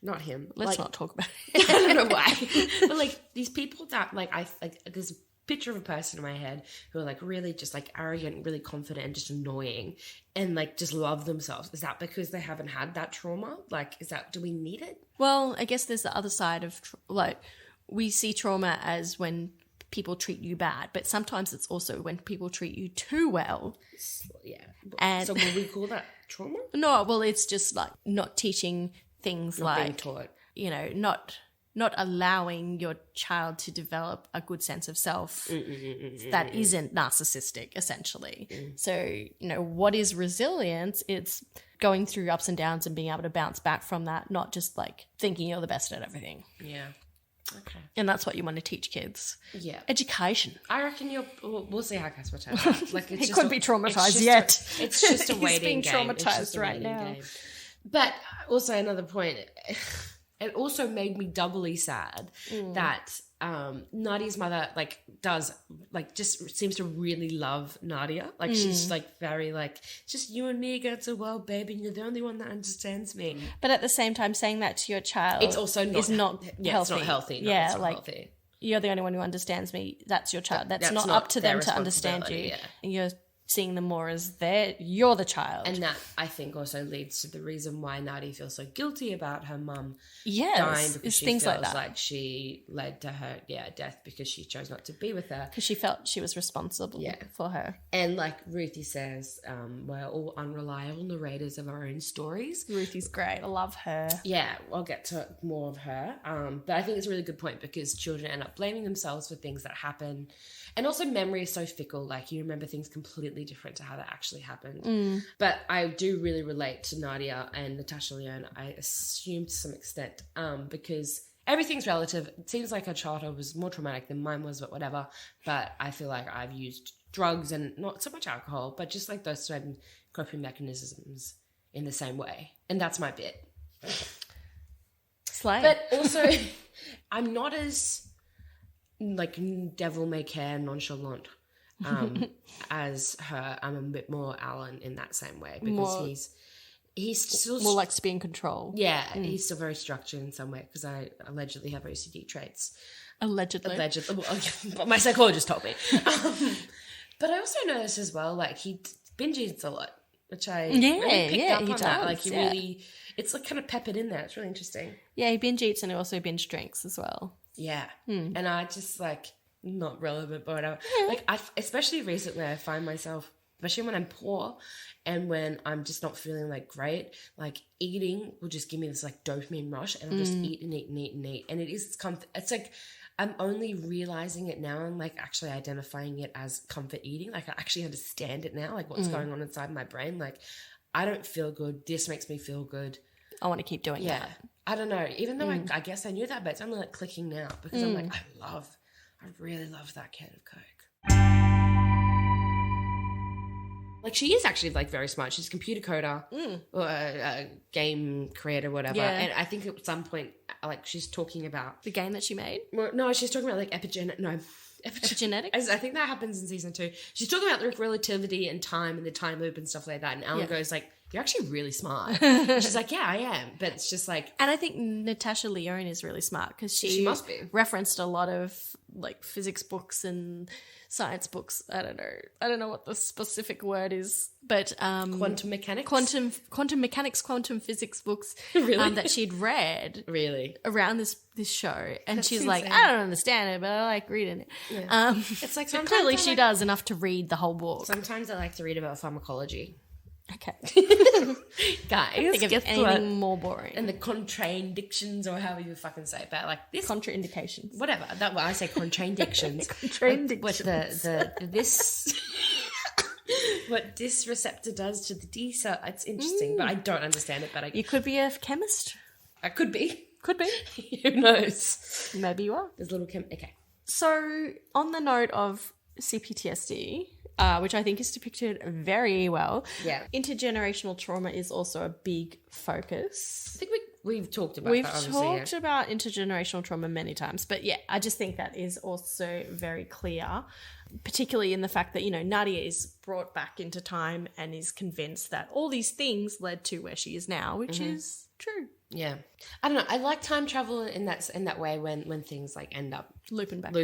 not him. Let's not talk about it. I don't know why. But like these people that like there's a picture of a person in my head who are like really just like arrogant, really confident and just annoying and like just love themselves. Is that because they haven't had that trauma? Like, do we need it? Well, I guess there's the other side of like we see trauma as when people treat you bad, but sometimes it's also when people treat you too well. Yeah. And so will we call that trauma? No, well, it's just like not teaching things not being taught. You know, not allowing your child to develop a good sense of self that isn't narcissistic, essentially. So, you know, what is resilience? It's going through ups and downs and being able to bounce back from that, not just like thinking you're the best at everything. Yeah. Okay. And that's what you want to teach kids. Yeah. Education. I reckon we'll see how Casper turns out. Like, he couldn't be traumatized yet. It's just a waiting game. He's being traumatized right now. Game. But also another point, it also made me doubly sad that Nadia's mother just seems to really love Nadia. Like she's like very like, just you and me against the world, baby, and you're the only one that understands me. But at the same time, saying that to your child it's also not healthy. It's not healthy. No, yeah, it's not like healthy. You're the only one who understands me. That's your child. That's not up to them to understand you. Yeah. And you're seeing them more as you're the child. And that, I think, also leads to the reason why Nadia feels so guilty about her mum dying, because she things feels like that. Like she led to her death because she chose not to be with her. Because she felt she was responsible for her. And like Ruthie says, we're all unreliable narrators of our own stories. Ruthie's great. I love her. Yeah, I'll get to more of her. But I think it's a really good point because children end up blaming themselves for things that happen. And also memory is so fickle. Like you remember things completely different to how they actually happened. But I do really relate to Nadia and Natasha Lyonne, I assume to some extent, because everything's relative. It seems like her childhood was more traumatic than mine was, but whatever. But I feel like I've used drugs and not so much alcohol, but just like those certain coping mechanisms in the same way. And that's my bit. Slay. But also, I'm not as like devil may care nonchalant as her. I'm a bit more Alan in that same way because he's still more likes to be in control. Yeah, he's still very structured in some way because I allegedly have OCD traits. Allegedly. Well, my psychologist told me. But I also noticed as well, like he binge eats a lot, which I really picked up on does, that. Like he really, it's like kind of peppered in there. It's really interesting. Yeah, he binge eats and he also binge drinks as well. Yeah. And I just like, not relevant, but whatever. Like I, especially recently, I find myself especially when I'm poor and when I'm just not feeling like great. Like eating will just give me this like dopamine rush, and I'll just eat and eat and eat and eat. And it is comfort. It's like I'm only realizing it now. I'm like actually identifying it as comfort eating. Like I actually understand it now, like what's going on inside my brain. Like I don't feel good. This makes me feel good. I want to keep doing that. I don't know. Even though I guess I knew that, but it's only like clicking now because I'm like, I really love that can of Coke. Like she is actually like very smart. She's a computer coder or a game creator, whatever. Yeah. And I think at some point, like she's talking about The game that she made? well, no, she's talking about like epigenetics. Epigenetics? I think that happens in season 2. She's talking about like relativity and time and the time loop and stuff like that. And Alan goes like, "You're actually really smart." And she's like, "Yeah, I am." But it's just like, And I think Natasha Lyonne is really smart because She must be. referenced a lot of like physics books and science books. I don't know what the specific word is, but quantum mechanics. quantum mechanics, quantum physics books Really? that she'd read Really? around this show, and That's she's like, insane. I don't understand it, but I like reading it. Yeah. It's like So sometimes clearly I she like- does enough to read the whole book. Sometimes I like to read about pharmacology. Okay, Guys, think of guess anything what? more boring. And the contraindictions, or however you fucking say it, but like this, Contraindications. whatever. That I say contraindictions. Contraindictions. What the this what this receptor does to the D cell. It's interesting, but I don't understand it. But You could be a chemist. I could be. Could be. Who knows? Maybe you are. There's little okay. So, on the note of CPTSD, which I think is depicted very well, intergenerational trauma is also a big focus. I think we've talked about We've that, obviously, talked about intergenerational trauma many times, but yeah, I just think that is also very clear, particularly in the fact that, you know, Nadia is brought back into time and is convinced that all these things led to where she is now, which is true. Yeah, I don't know. I like time travel in that way when things like end up Looping back.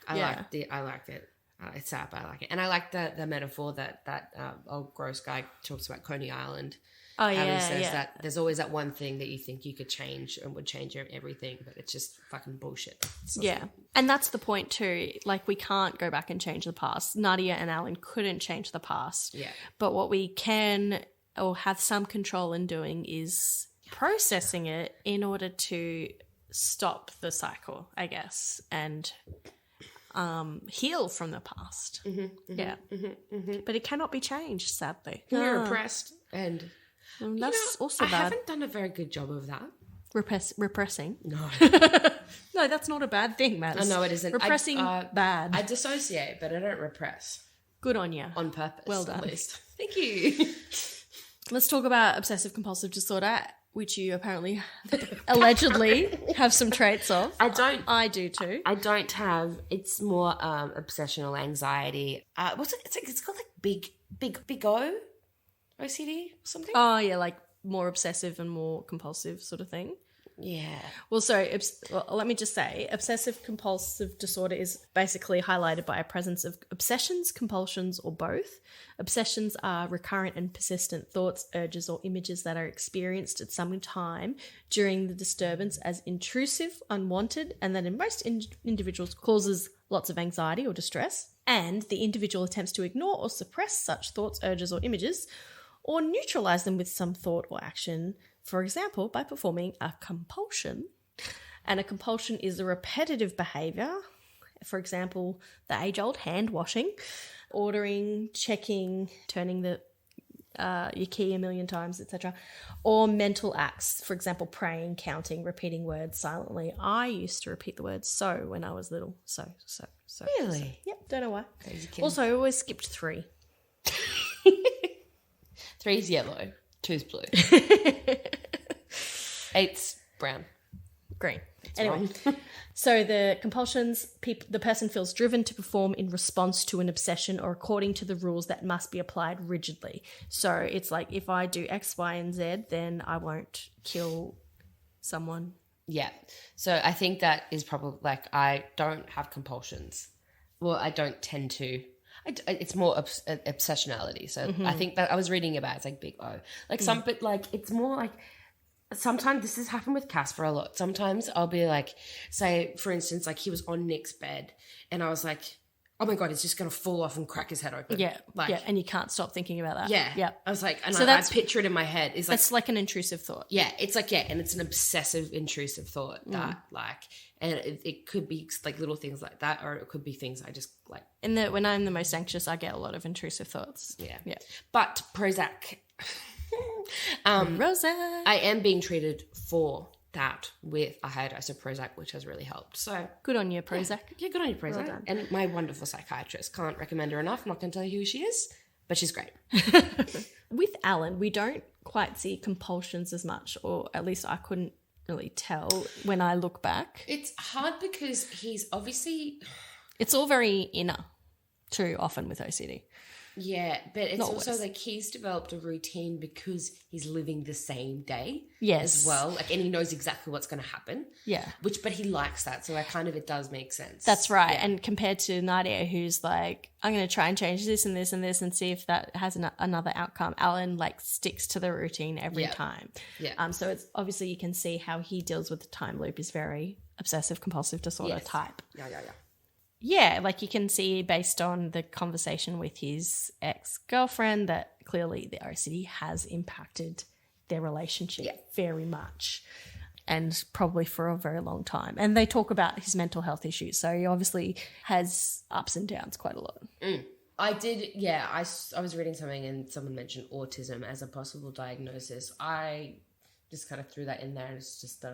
I Yeah. liked it. It's sad, but I like it, and I like the metaphor that old gross guy talks about Coney Island. Oh, How yeah, he says yeah. that there's always that one thing that you think you could change and would change everything, but it's just fucking bullshit. Yeah. And that's the point too. Like, we can't go back and change the past. Nadia and Alan couldn't change the past. Yeah. But what we can or have some control in doing is processing it in order to stop the cycle, I guess, and heal from the past. But it cannot be changed, sadly. We're oppressed, and That's also I bad. haven't done a very good job of that. Repressing. No, No, that's not a bad thing, Maz. I know it isn't. Repressing, bad. I dissociate, but I don't repress Good on you. on purpose. Well done. At least. Thank you. Let's talk about obsessive compulsive disorder, which you apparently allegedly have some traits of. I don't. I do too. I don't have. It's more obsessional anxiety. What's it? It's called like big O, OCD or something. Oh, yeah, like more obsessive and more compulsive sort of thing. Yeah. Well, so let me just say, obsessive compulsive disorder is basically highlighted by a presence of obsessions, compulsions, or both. Obsessions are recurrent and persistent thoughts, urges, or images that are experienced at some time during the disturbance as intrusive, unwanted, and that in most individuals causes lots of anxiety or distress. And the individual attempts to ignore or suppress such thoughts, urges, or images, or neutralize them with some thought or action, for example, by performing a compulsion. And a compulsion is a repetitive behaviour, for example, the age-old hand washing, ordering, checking, turning your key a million times, etc., or mental acts, for example, praying, counting, repeating words silently. I used to repeat the word so when I was little. So. Really? So. Yep, don't know why. Crazy kid. Also, I always skipped 3. 3's yellow, 2's blue, 8's brown. Green. Anyway, so the compulsions, the person feels driven to perform in response to an obsession or according to the rules that must be applied rigidly. So it's like, if I do X, Y, and Z, then I won't kill someone. Yeah. So I think that is probably like, I don't have compulsions. Well, I don't tend to. It's more obsessionality. So I think that I was reading about it's like big O. Like but like it's more like sometimes this has happened with Casper a lot. Sometimes I'll be like, say for instance, like he was on Nick's bed and I was like, oh my God, he's just going to fall off and crack his head open. Yeah, like, yeah, and you can't stop thinking about that. Yeah. Yeah. I was like, and So I picture it in my head. It's like an intrusive thought. Yeah, it's like, and it's an obsessive, intrusive thought that and it could be like little things like that, or it could be things I just like. When I'm the most anxious, I get a lot of intrusive thoughts. Yeah. Yeah. But Prozac. Prozac. I am being treated for that with a higher dose of Prozac, which has really helped. So good on you, Prozac. Yeah, good on you, Prozac. Well and my wonderful psychiatrist. Can't recommend her enough. I'm not going to tell you who she is, but she's great. With Alan, we don't quite see compulsions as much, or at least I couldn't really tell when I look back. It's hard because he's obviously... It's all very inner, too often with OCD. Yeah, but it's Not also always. like he's developed a routine because he's living the same day Yes. as well. Like, and he knows exactly what's going to happen. Yeah. But he likes that. So it does make sense. That's right. Yeah. And compared to Nadia, who's like, I'm going to try and change this and this and this and see if that has another outcome. Alan like sticks to the routine every time. Yeah. So it's obviously you can see how he deals with the time loop is very obsessive compulsive disorder type. Yeah. Yeah, like you can see based on the conversation with his ex-girlfriend that clearly the OCD has impacted their relationship very much, and probably for a very long time. And they talk about his mental health issues. So he obviously has ups and downs quite a lot. I did, yeah. I was reading something and someone mentioned autism as a possible diagnosis. I just kind of threw that in there and it's just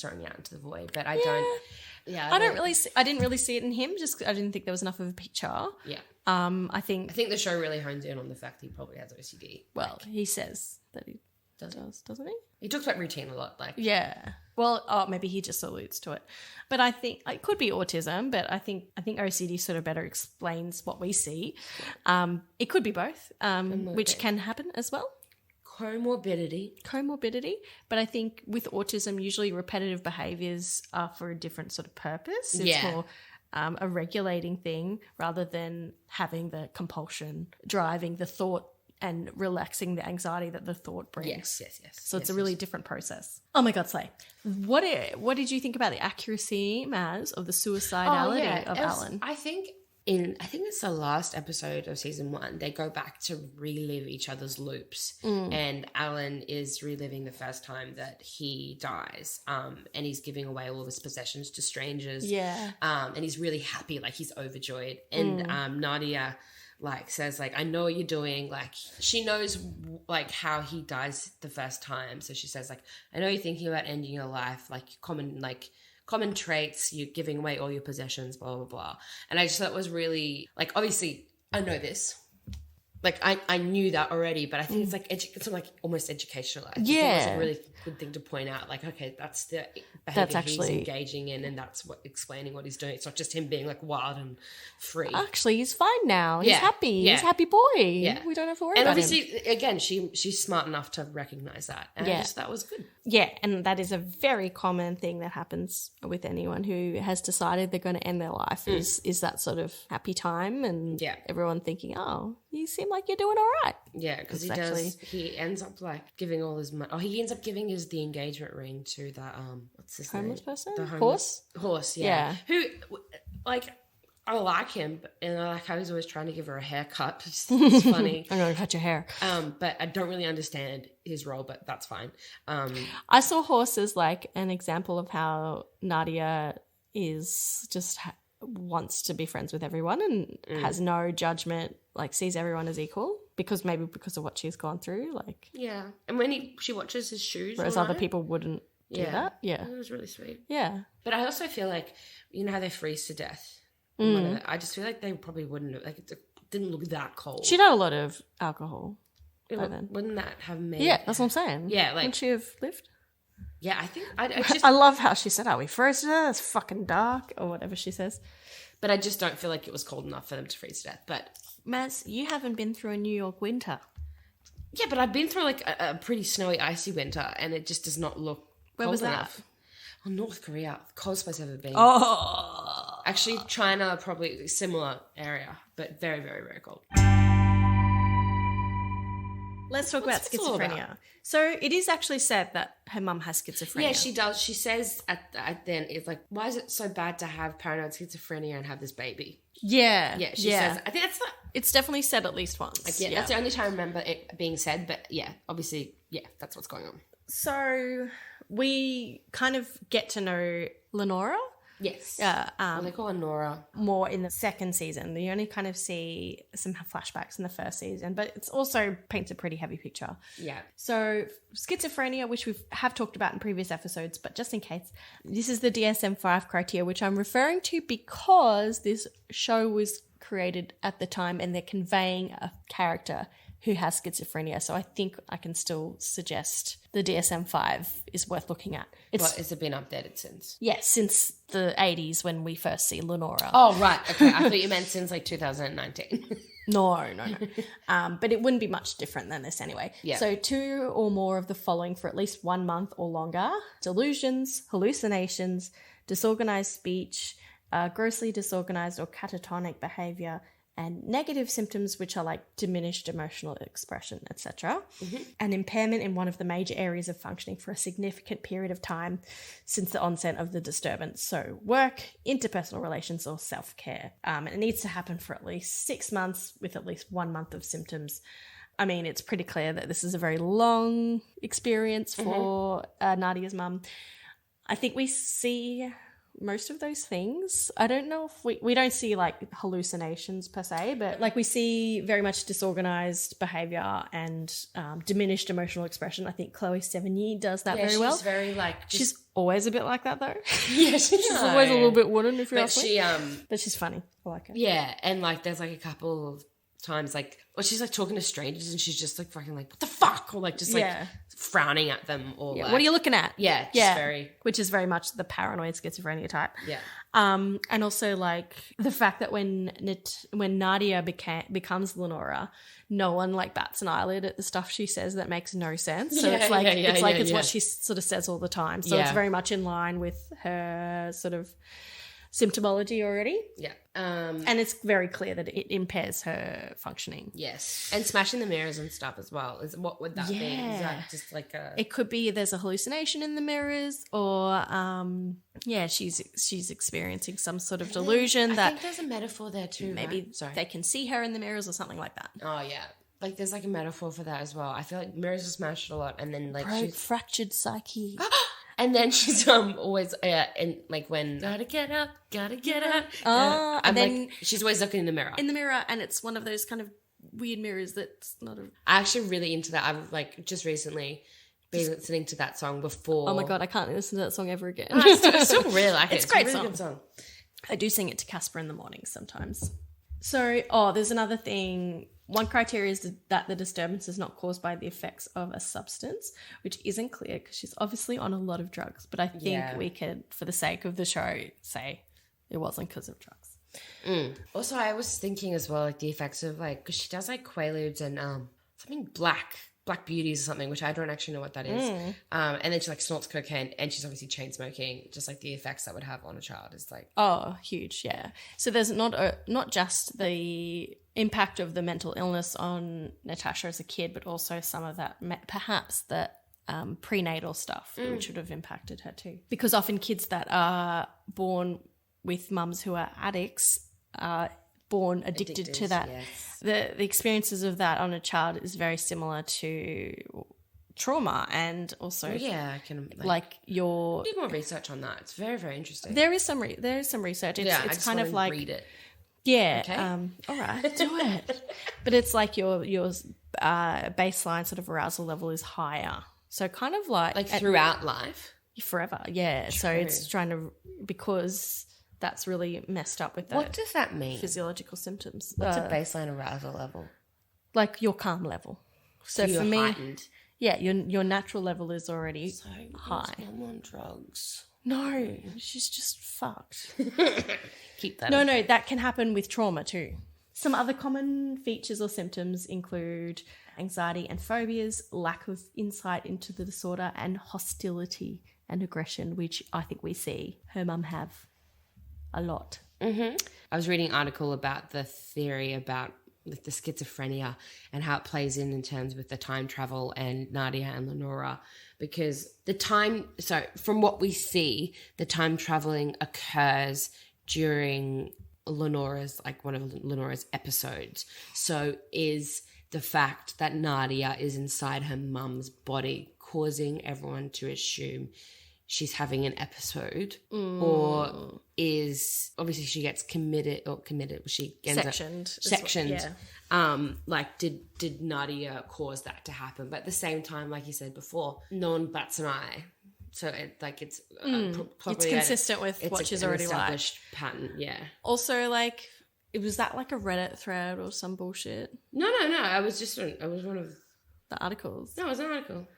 throwing it out into the void. But I don't... Yeah, I didn't really see it in him. Just I didn't think there was enough of a picture. Yeah. I think the show really hones in on the fact he probably has OCD. Well, he says that he doesn't he? He talks about routine a lot, like. Yeah. Well, maybe he just alludes to it. But I think it could be autism, but I think OCD sort of better explains what we see. It could be both, which can happen as well. Comorbidity. But I think with autism, usually repetitive behaviours are for a different sort of purpose. It's more a regulating thing rather than having the compulsion, driving the thought and relaxing the anxiety that the thought brings. Yes. So it's a really different process. Oh my God, Slay. What did you think about the accuracy, Maz, of the suicidality of Alan? I think it's the last episode of season 1. They go back to relive each other's loops, and Alan is reliving the first time that he dies, and he's giving away all of his possessions to strangers. Yeah. And he's really happy, like he's overjoyed. And Nadia like says like, I know what you're doing. Like she knows like how he dies the first time, so she says like, I know you're thinking about ending your life, like common traits, you're giving away all your possessions, blah, blah, blah. And I just thought it was really, like, obviously, I know this. Like, I knew that already, but I think it's like, it's like almost educational. I think it's a really good thing to point out. Like, okay, that's the behavior he's engaging in, and that's what explaining what he's doing. It's not just him being like wild and free. Actually, he's fine now. He's happy. Yeah. He's a happy boy. Yeah. We don't have to worry about him. And obviously, again, she's smart enough to recognize that. And I just, that was good. Yeah, and that is a very common thing that happens with anyone who has decided they're going to end their life is that sort of happy time and everyone thinking, oh, you seem like you're doing all right. Yeah, because he ends up like giving all his money. Oh, he ends up giving the engagement ring to that, what's his homeless name? person? The homeless horse, Yeah. Who, like, I like him, and I like how he's always trying to give her a haircut. It's funny. I'm going to cut your hair. But I don't really understand his role, but that's fine. I saw Horse as like an example of how Nadia is just wants to be friends with everyone and has no judgment, like sees everyone as equal because of what she's gone through. Like and when she watches his shoes, whereas other people wouldn't do that. Yeah, it was really sweet. Yeah, but I also feel like how they freeze to death. I just feel like they probably wouldn't like it didn't look that cold. She'd had a lot of alcohol. Wouldn't that have made? Yeah, that's what I'm saying. Yeah, like wouldn't she have lived? Yeah, I think I love how she said, "Are we frozen? It's fucking dark," or whatever she says. But I just don't feel like it was cold enough for them to freeze to death. But Maz, you haven't been through a New York winter. Yeah, but I've been through like a pretty snowy, icy winter, and it just does not look. Where was that? Enough. Oh, North Korea, the coldest place I've ever been. Oh, actually, China, probably similar area, but very, very, very cold. Let's talk about What's it all schizophrenia. about? So it is actually said that her mum has schizophrenia. Yeah, she does. She says at the end, it's like, why is it so bad to have paranoid schizophrenia and have this baby? Yeah. Yeah, she says, I think that's the, It's definitely said at least once. like, that's the only time I remember it being said. But yeah, obviously, that's what's going on. So we kind of get to know Lenora. Yes. Yeah. They call her Nora. More in the second season. You only kind of see some flashbacks in the first season, but it's also paints a pretty heavy picture. Yeah. So schizophrenia, which we have talked about in previous episodes, but just in case, this is the DSM-5 criteria, which I'm referring to because this show was created at the time and they're conveying a character who has schizophrenia. So I think I can still suggest the DSM-5 is worth looking at. Has it been updated since? Yes, since the 80s when we first see Lenora. Oh, right. Okay. I thought you meant since like 2019. No. But it wouldn't be much different than this anyway. Yeah. So 2 or more of the following for at least 1 month or longer: delusions, hallucinations, disorganized speech, grossly disorganized or catatonic behavior, and negative symptoms, which are like diminished emotional expression, etc. An impairment in one of the major areas of functioning for a significant period of time since the onset of the disturbance. So work, interpersonal relations, or self-care. And it needs to happen for at least 6 months with at least 1 month of symptoms. I mean, it's pretty clear that this is a very long experience for Nadia's mum. I think we see most of those things. I don't know if we don't see like hallucinations per se, but like we see very much disorganized behavior and diminished emotional expression. I think Chloe Sevigny does that very well. She's very like... She's always a bit like that though. Yeah, she's always a little bit wooden if you But ask me. But she's funny. I like her. Yeah, and like there's like a couple of times like, or she's like talking to strangers and she's just like fucking like, what the fuck? Or like just like frowning at them or like, what are you looking at? Yeah, just very... Which is very much the paranoid schizophrenia type. Yeah. And also like the fact that when Nadia becomes Lenora, no one like bats an eyelid at the stuff she says that makes no sense. So it's what she sort of says all the time. So it's very much in line with her sort of symptomology already. Yeah. And it's very clear that it impairs her functioning. Yes. And smashing the mirrors and stuff as well. What would that be? Is that just like a... It could be there's a hallucination in the mirrors or, she's experiencing some sort of delusion I think there's a metaphor there too, maybe they can see her in the mirrors or something like that. Oh, yeah. Like there's like a metaphor for that as well. I feel like mirrors are smashed a lot and then like she's... fractured psyche. And then she's always and like when gotta get up. And then like, she's always looking in the mirror. And it's one of those kind of weird mirrors that's not a... I'm actually really into that. I've like just recently been listening to that song before. Oh my god, I can't listen to that song ever again. I still really like it. It's a great really song. Good song. I do sing it to Casper in the mornings sometimes. So, there's another thing. One criteria is that the disturbance is not caused by the effects of a substance, which isn't clear because she's obviously on a lot of drugs. But I think we could, for the sake of the show, say it wasn't because of drugs. Also, I was thinking as well, like the effects of like, because she does like Quaaludes and something black beauties or something, which I don't actually know what that is. And then she like snorts cocaine and she's obviously chain smoking. Just like the effects that would have on a child is like... Oh, huge, yeah. So there's not just the impact of the mental illness on Natasha as a kid, but also some of that, perhaps the prenatal stuff, which would have impacted her too. Because often kids that are born with mums who are addicts are born addicted to that. Yes. The experiences of that on a child is very similar to trauma and also I can like your... do more research on that. It's very, very interesting. There is some research. It's kind of like... read it. Yeah. Okay. All right, do it. But it's like your baseline sort of arousal level is higher. So kind of like throughout life? Forever, yeah. True. So it's trying to... Because... That's really messed up with that. What does that mean? Physiological symptoms. What's a baseline arousal level? Like your calm level. So for me, heightened. Yeah, your natural level is already high. I'm on drugs. No, she's just fucked. Keep that. No, that can happen with trauma too. Some other common features or symptoms include anxiety and phobias, lack of insight into the disorder, and hostility and aggression, which I think we see her mum have a lot. I was reading an article about the theory about with the schizophrenia and how it plays in terms with the time travel and Nadia and Lenora, because from what we see, the time traveling occurs during Lenora's, like one of Lenora's episodes. So is the fact that Nadia is inside her mum's body causing everyone to assume she's having an episode, or is obviously she gets she gets sectioned. Like did Nadia cause that to happen? But at the same time, like you said before, no one bats an eye. So it's consistent with what she's already established pattern. Yeah. Also, like, was that like a Reddit thread or some bullshit? No. I was one of the articles. No, it was an article.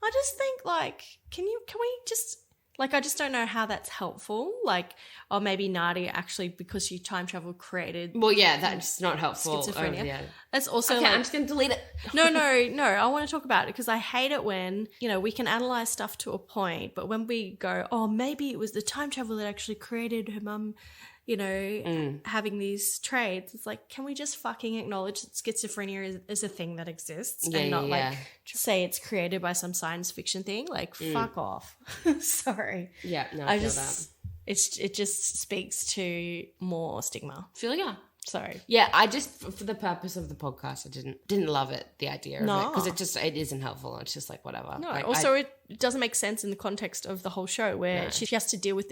I just think, like, can we just, like, I just don't know how that's helpful. Like, or maybe Nadia actually, because she time travel created. Well, yeah, that's not helpful. Schizophrenia. Yeah. That's also okay, like, I'm just going to delete it. No. I want to talk about it because I hate it when, we can analyze stuff to a point, but when we go, oh, maybe it was the time travel that actually created her mum, having these traits. It's like, can we just fucking acknowledge that schizophrenia is a thing that exists and not like say it's created by some science fiction thing? Like, fuck off. Sorry. Yeah, no, I feel that. It just speaks to more stigma. Sorry. Yeah, I just, for the purpose of the podcast, I didn't love it, the idea of it, because it isn't helpful. It's just like, whatever. No, like, also it doesn't make sense in the context of the whole show where she has to deal with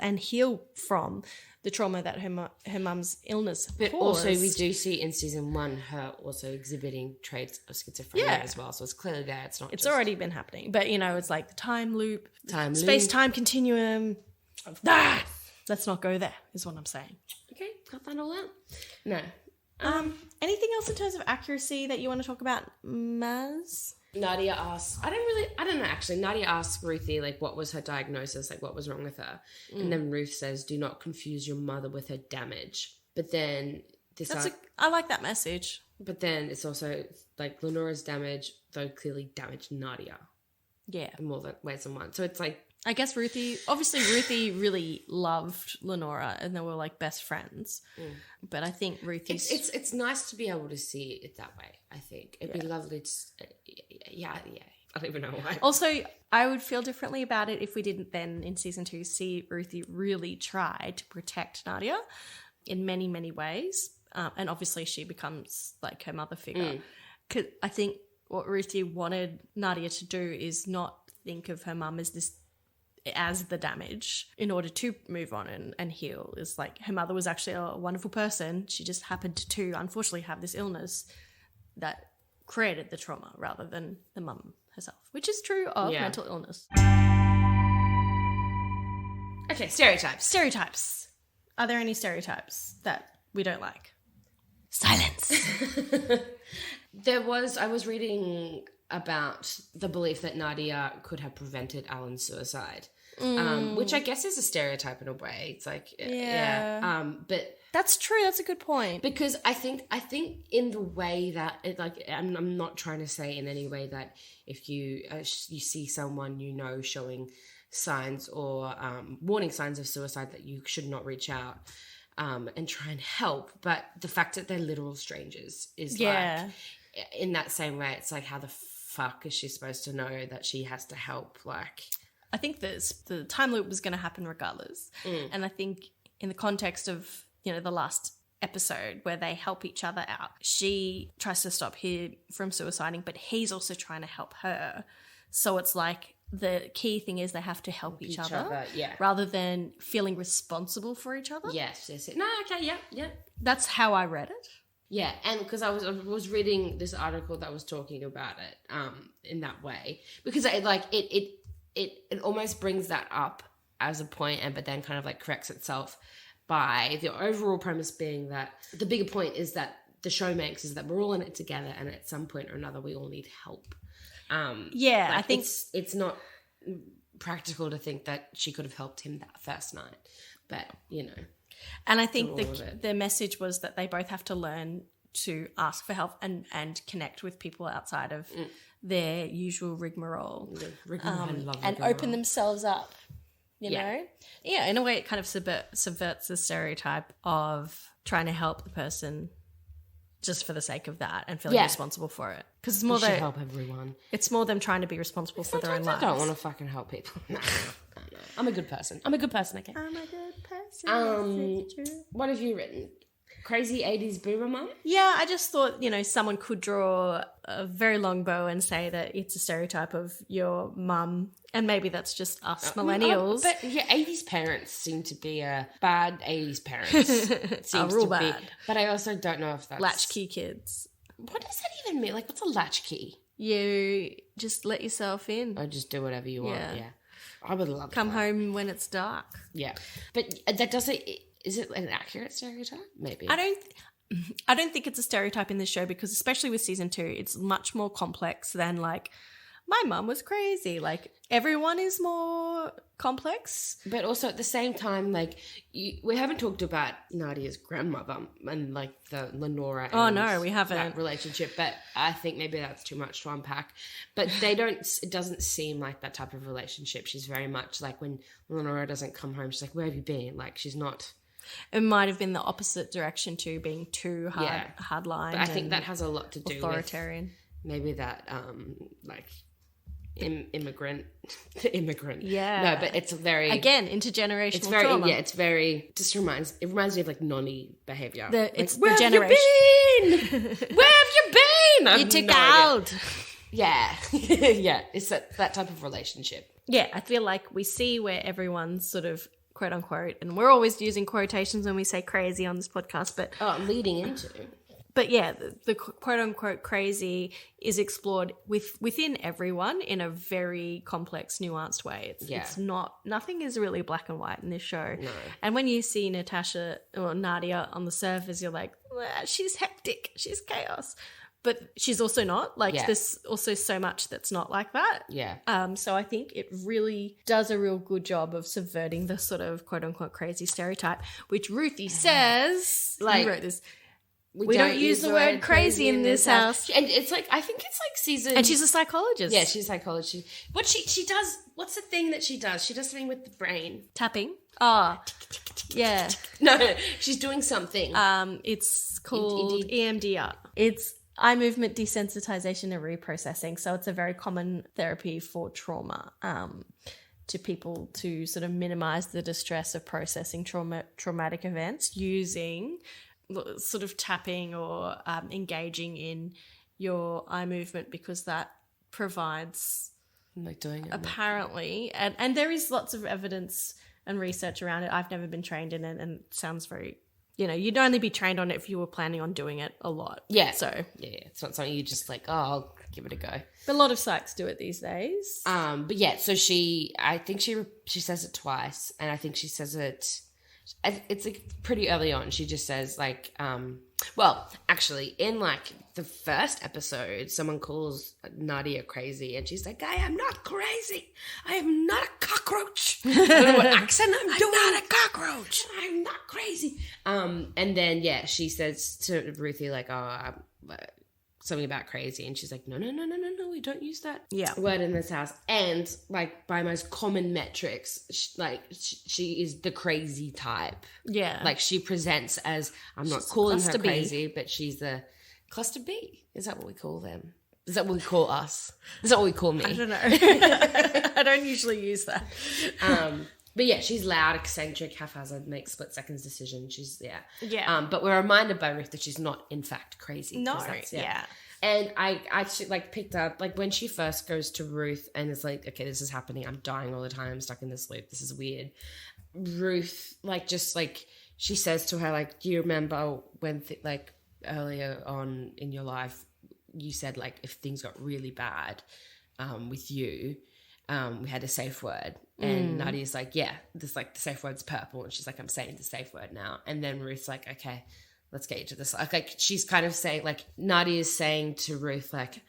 and heal from the trauma that her mum's illness But caused. also we do see in season 1 her also exhibiting traits of schizophrenia as well. So it's clearly there. It's already been happening. But, it's like the time loop, space-time continuum. Let's not go there, is what I'm saying. Okay, got that all out. No. Anything else in terms of accuracy that you want to talk about, Maz? Nadia asks, I don't know actually. Nadia asks Ruthie, like, what was her diagnosis? Like, what was wrong with her? And then Ruth says, do not confuse your mother with her damage. But then I like that message. But then it's also like Lenora's damage, though clearly damaged Nadia. Yeah. In more ways than one. So it's like, I guess Ruthie really loved Lenora and they were like best friends. But I think Ruthie's... It's nice to be able to see it that way, I think. It'd be lovely to... Yeah. I don't even know why. Also, I would feel differently about it if we didn't then in season 2 see Ruthie really try to protect Nadia in many, many ways. And obviously she becomes like her mother figure. 'Cause I think what Ruthie wanted Nadia to do is not think of her mum as the damage in order to move on and heal. Is like her mother was actually a wonderful person. She just happened to unfortunately have this illness that created the trauma rather than the mum herself, which is true of mental illness. Okay, stereotypes. Are there any stereotypes that we don't like? Silence. I was reading about the belief that Nadia could have prevented Alan's suicide. Which I guess is a stereotype in a way. It's like, but that's true. That's a good point. Because I think in the way that I'm not trying to say in any way that if you see someone showing signs or warning signs of suicide that you should not reach out and try and help. But the fact that they're literal strangers is like, in that same way, it's like, how the fuck is she supposed to know that she has to help? Like, I think the time loop was going to happen regardless. And I think in the context of, the last episode where they help each other out, she tries to stop him from suiciding, but he's also trying to help her. So it's like the key thing is they have to help each other rather than feeling responsible for each other. Yes. No, okay, yeah. That's how I read it. Yeah, and because I was reading this article that was talking about it in that way, because it almost brings that up as a point, but then kind of like corrects itself by the overall premise being that the bigger point is that the show makes is that we're all in it together, and at some point or another we all need help. I think it's not practical to think that she could have helped him that first night, but And I think the message was that they both have to learn to ask for help and connect with people outside of their usual rigmarole, and open themselves up, you know? Yeah, in a way it kind of subverts the stereotype of trying to help the person just for the sake of that and feeling responsible for it. Because it's more should help everyone. It's more them trying to be responsible for their own lives. I don't want to fucking help people. No. I'm a good person. Okay? I'm a good person. What have you written? Crazy 80s boomer mum? Yeah, I just thought, someone could draw a very long bow and say that it's a stereotype of your mum, and maybe that's just us millennials. But 80s parents seem to be bad 80s parents. Seems real to bad. Be. But I also don't know if that's... Latchkey kids. What does that even mean? Like, what's a latchkey? You just let yourself in. Or just do whatever you want, yeah. I would love Come home when it's dark. Yeah. But that doesn't... Is it an accurate stereotype? Maybe. I don't think it's a stereotype in this show because especially with season 2, it's much more complex than like my mum was crazy. Like everyone is more complex. But also at the same time, like we haven't talked about Nadia's grandmother and like the Lenora and we haven't. That relationship. But I think maybe that's too much to unpack. But it doesn't seem like that type of relationship. She's very much like when Lenora doesn't come home, she's like, where have you been? Like she's not... It might have been the opposite direction too, being too hardline. But I think that has a lot to do authoritarian. With maybe that like immigrant. Yeah. No, but it's very intergenerational trauma. Yeah, it's very. It reminds me of like nonny behaviour. It's where the have generation. you been? Where have you been? You took out. Yeah, yeah. It's that type of relationship. Yeah, I feel like we see where everyone's sort of quote unquote, and we're always using quotations when we say crazy on this podcast, but leading into. But yeah, the quote unquote crazy is explored within everyone in a very complex, nuanced way. It's not, nothing is really black and white in this show. No. And when you see Natasha or Nadia on the surface, you're like, she's hectic, she's chaos. But she's also not. Like, there's also so much that's not like that. Yeah. So I think it really does a real good job of subverting the sort of quote-unquote crazy stereotype, which Ruthie says, like, you wrote this, we don't use the word crazy in this house. And it's like, I think it's like season... And she's a psychologist. Yeah, she's a psychologist. What she does, what's the thing that she does? She does something with the brain. Tapping. Oh, yeah. No, she's doing something. It's called EMDR. It's eye movement desensitization and reprocessing. So it's a very common therapy for trauma, to people to sort of minimize the distress of processing traumatic events using sort of tapping or engaging in your eye movement, because that provides like doing it apparently, and there is lots of evidence and research around it. I've never been trained in it, and it sounds very... you'd only be trained on it if you were planning on doing it a lot. Yeah. So yeah, it's not something you just like, I'll give it a go. But a lot of psychs do it these days. But yeah, so I think she says it twice, and I think she says it. It's like pretty early on. She just says like, well, actually, in like the first episode, someone calls Nadia crazy, and she's like, I am not crazy. I am not a cockroach. I don't know what accent I'm doing. I'm not a cockroach. I'm not crazy. And then she says to Ruthie like, something about crazy, and she's like, no, we don't use that word in this house. And like by most common metrics, she is the crazy type. Yeah, like she presents as, I'm not calling her crazy, but she's the cluster B. Is that what we call them? Is that what we call us? Is that what we call me? I don't know. I don't usually use that. But yeah, she's loud, eccentric, haphazard, makes split-second decisions. She's, but we're reminded by Ruth that she's not, in fact, crazy. No, And I actually, like, picked up, like, when she first goes to Ruth and is like, okay, this is happening. I'm dying all the time. I'm stuck in this loop. This is weird. Ruth, like, just, like, she says to her, like, do you remember when, earlier on in your life, you said, like, if things got really bad with you, we had a safe word. And Nadia's like, yeah, this, like, the safe word's purple. And she's like, I'm saying the safe word now. And then Ruth's like, okay, let's get you to this. Like, she's kind of saying, like, Nadia's saying to Ruth, like,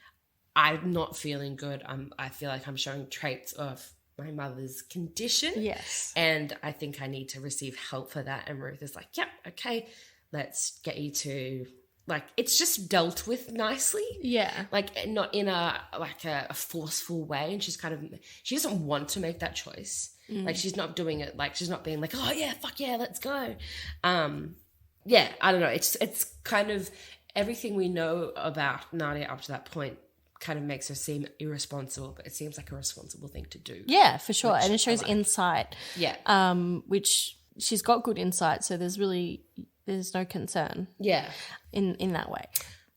I'm not feeling good. I feel like I'm showing traits of my mother's condition. Yes. And I think I need to receive help for that. And Ruth is like, yep, okay, let's get you to... Like, it's just dealt with nicely. Yeah. Like, not in a forceful way. And she's kind of, she doesn't want to make that choice. Like, she's not doing it, like, she's not being like, oh, yeah, fuck yeah, let's go. Yeah, I don't know. It's kind of, everything we know about Nadia up to that point kind of makes her seem irresponsible, but it seems like a responsible thing to do. Yeah, for sure. And it shows like. insight. Yeah. Which she's got good insight, so there's no concern. Yeah. In that way.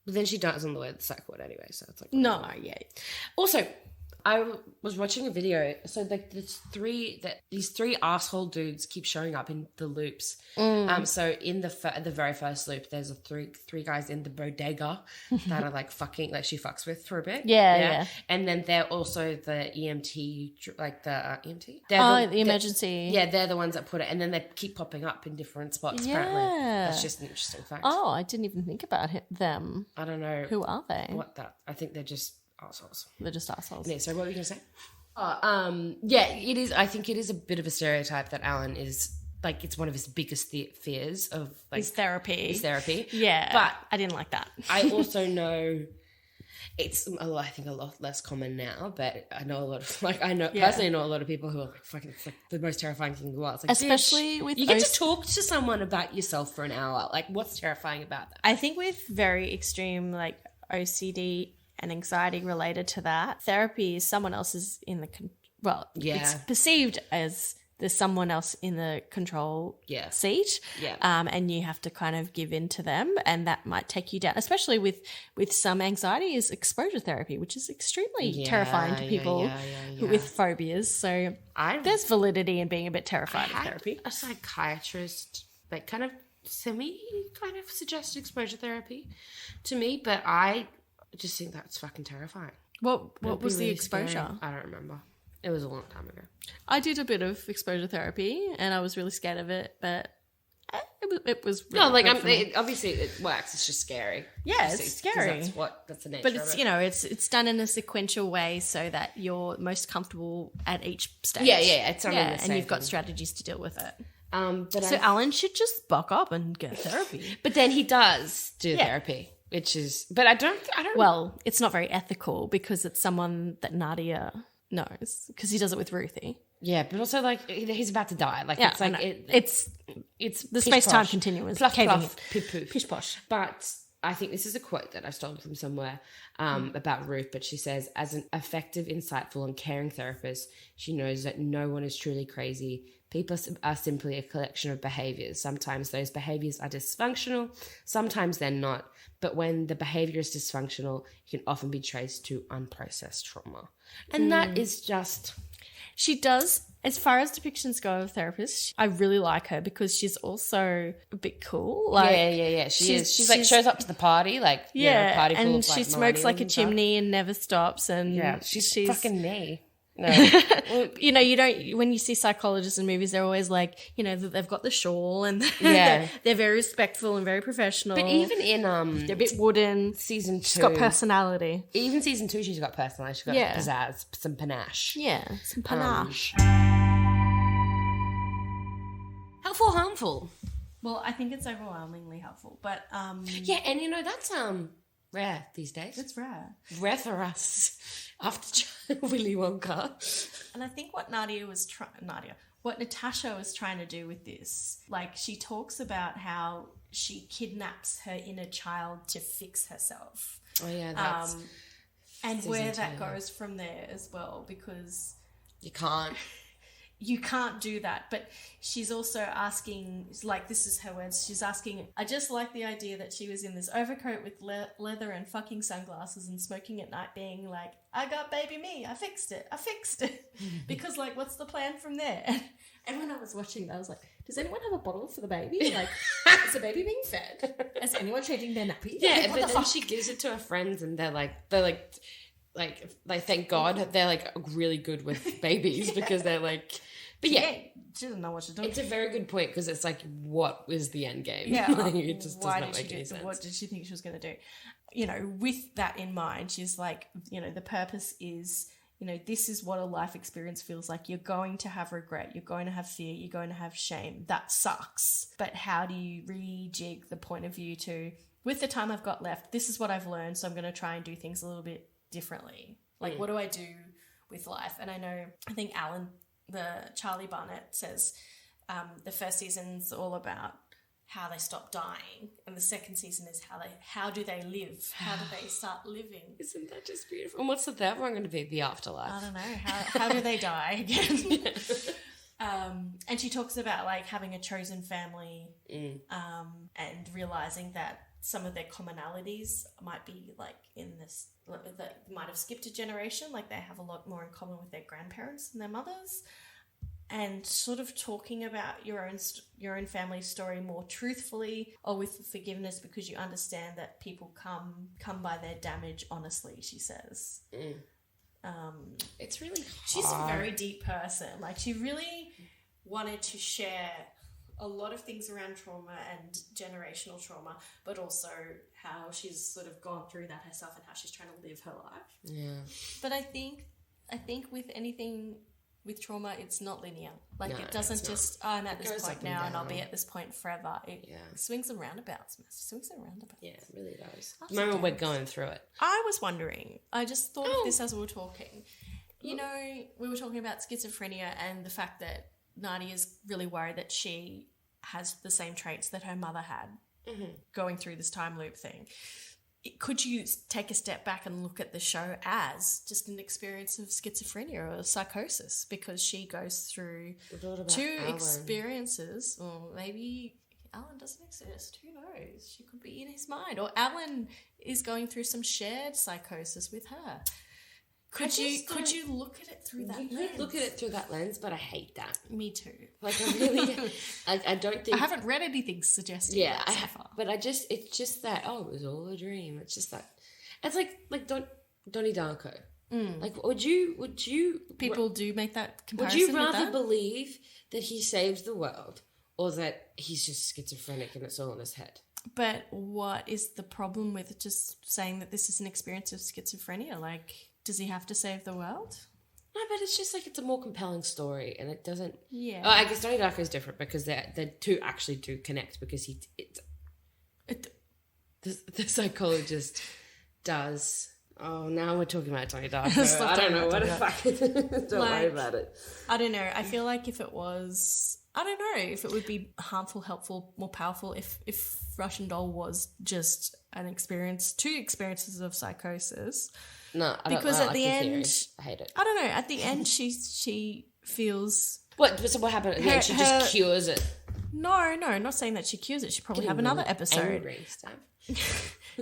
But then she dies on the way to the psych ward anyway, so it's like... No, yeah. Also, I was watching a video, so like these three asshole dudes keep showing up in the loops. So in the very first loop, there's three guys in the bodega that are like fucking, like she fucks with for a bit. Yeah. And then they're also the EMT, like the EMT. The emergency. They're the ones that put it, and then they keep popping up in different spots. Yeah. Apparently, that's just an interesting fact. Oh, I didn't even think about them. I don't know who are they. I think they're just assholes. They're just assholes. Yeah, so what were you going to say? It is. I think it is a bit of a stereotype that Alan is, like, it's one of his biggest fears of, like... His therapy. Yeah, but I didn't like that. I also know it's, I think, a lot less common now, but I know a lot of, like, personally know a lot of people who are like, fucking, it's like the most terrifying thing in the world. It's like, especially with... You get to talk to someone about yourself for an hour. Like, what's terrifying about that? I think with very extreme, like, OCD... and anxiety related to that, therapy is someone else is in the it's perceived as there's someone else in the control seat, and you have to kind of give in to them, and that might take you down, especially with some anxiety is exposure therapy, which is extremely terrifying to people with phobias. So there's validity in being a bit terrified of therapy. A psychiatrist like kind of suggested exposure therapy to me, but I just think that's fucking terrifying. What was the really exposure? Scary. I don't remember. It was a long time ago. I did a bit of exposure therapy, and I was really scared of it, but it was really no, like obviously it works. It's just scary. Yeah, it's scary. That's the nature. But it's of it. it's done in a sequential way so that you're most comfortable at each stage. Yeah. It's not and you've got strategies to deal with it. But Alan should just buck up and get therapy. But then he does do therapy. Which is, but I don't. Well, it's not very ethical because it's someone that Nadia knows because he does it with Ruthie. Yeah, but also like he's about to die. Like it's like it's the space time continuum is caving in. Pish posh. But I think this is a quote that I stole from somewhere about Ruth. But she says, as an effective, insightful, and caring therapist, she knows that no one is truly crazy. People are simply a collection of behaviours. Sometimes those behaviours are dysfunctional, sometimes they're not. But when the behaviour is dysfunctional, it can often be traced to unprocessed trauma. And that is just... She does, as far as depictions go of therapists, I really like her because she's also a bit cool. Like, yeah. She's like shows up to the party, like party full and of, she like, smokes like a chimney and never stops. And she's fucking me. No. You don't, when you see psychologists in movies, they're always like, they've got the shawl and they're very respectful and very professional. But even in they're a bit wooden. Season 2, she's got personality. Even season 2, she's got personality. She's got pizzazz, some panache. Yeah, some panache. Helpful, harmful. Well, I think it's overwhelmingly helpful, but and that's rare these days. It's rare. Rare for us. After Willy Wonka. And I think what Natasha was trying to do with this, like she talks about how she kidnaps her inner child to fix herself. Oh yeah, that's and where that goes from there as well, because you can't do that. But she's also asking, like, this is her words, she's asking, I just like the idea that she was in this overcoat with leather and fucking sunglasses and smoking at night being like, I got baby me, I fixed it. Because, like, what's the plan from there? And when I was watching that, I was like, does anyone have a bottle for the baby? Like, is the baby being fed? Is anyone changing their nappy? Yeah, like, but then she gives it to her friends and they're like thank God they're like really good with babies because they're like, but she doesn't know what to do. It's a very good point because it's like, what is the end game? Yeah, like, it just does not make any sense. What did she think she was going to do? With that in mind, she's like, the purpose is, this is what a life experience feels like. You're going to have regret. You're going to have fear. You're going to have shame. That sucks. But how do you rejig the point of view to, with the time I've got left, this is what I've learned, so I'm going to try and do things a little bit differently. Like, what do I do with life? And I think Alan, the Charlie Barnett, says the first season's all about how they stop dying, and the second season is how do they live? How do they start living? Isn't that just beautiful? And what's the third one going to be? The afterlife. I don't know. How do they die again? And she talks about like having a chosen family, and realizing that some of their commonalities might be like in this, that might have skipped a generation, like they have a lot more in common with their grandparents and their mothers, and sort of talking about your own family story more truthfully or with forgiveness, because you understand that people come by their damage honestly, she says. It's really hard. She's a very deep person. Like, she really wanted to share a lot of things around trauma and generational trauma, but also how she's sort of gone through that herself and how she's trying to live her life. Yeah. But I think with anything with trauma, it's not linear. Like, No, it doesn't just, I'm at this point now and I'll be down. at this point forever. It swings and roundabouts, Miss. Swings and roundabouts. Yeah, it really does. The moment we're going through it. I was wondering, I just thought of this as we were talking. You know, we were talking about schizophrenia and the fact that Nadia's really worried that she has the same traits that her mother had going through this time loop thing. Could you take a step back and look at the show as just an experience of schizophrenia or psychosis? Because she goes through two experiences, or maybe Alan doesn't exist. Who knows? She could be in his mind. Or Alan is going through some shared psychosis with her. Could you look at it through that lens? You could look at it through that lens, but I hate that. Me too. Like, I really, I don't think... I haven't read anything suggesting that so far. But it's just that, it was all a dream. It's just that. It's like Donnie Darko. Like, would you... People do make that comparison. Would you rather believe that he saves the world or that he's just schizophrenic and it's all in his head? But what is the problem with just saying that this is an experience of schizophrenia? Like, does he have to save the world? No, but it's just like it's a more compelling story, and it doesn't. Yeah. Oh, I guess Donnie Darko is different because the two actually do connect, because the psychologist does. Oh, now we're talking about Donnie Darko. I don't know what the fuck. Don't worry about it. I don't know. I feel like if it was, I don't know if it would be harmful, helpful, more powerful if Russian Doll was just two experiences of psychosis. No, because at the end, I hate it. I don't know. At the end, she feels. What? So what happened at the end? She just cures it. No, not saying that she cures it. She probably have another episode. Angry stuff.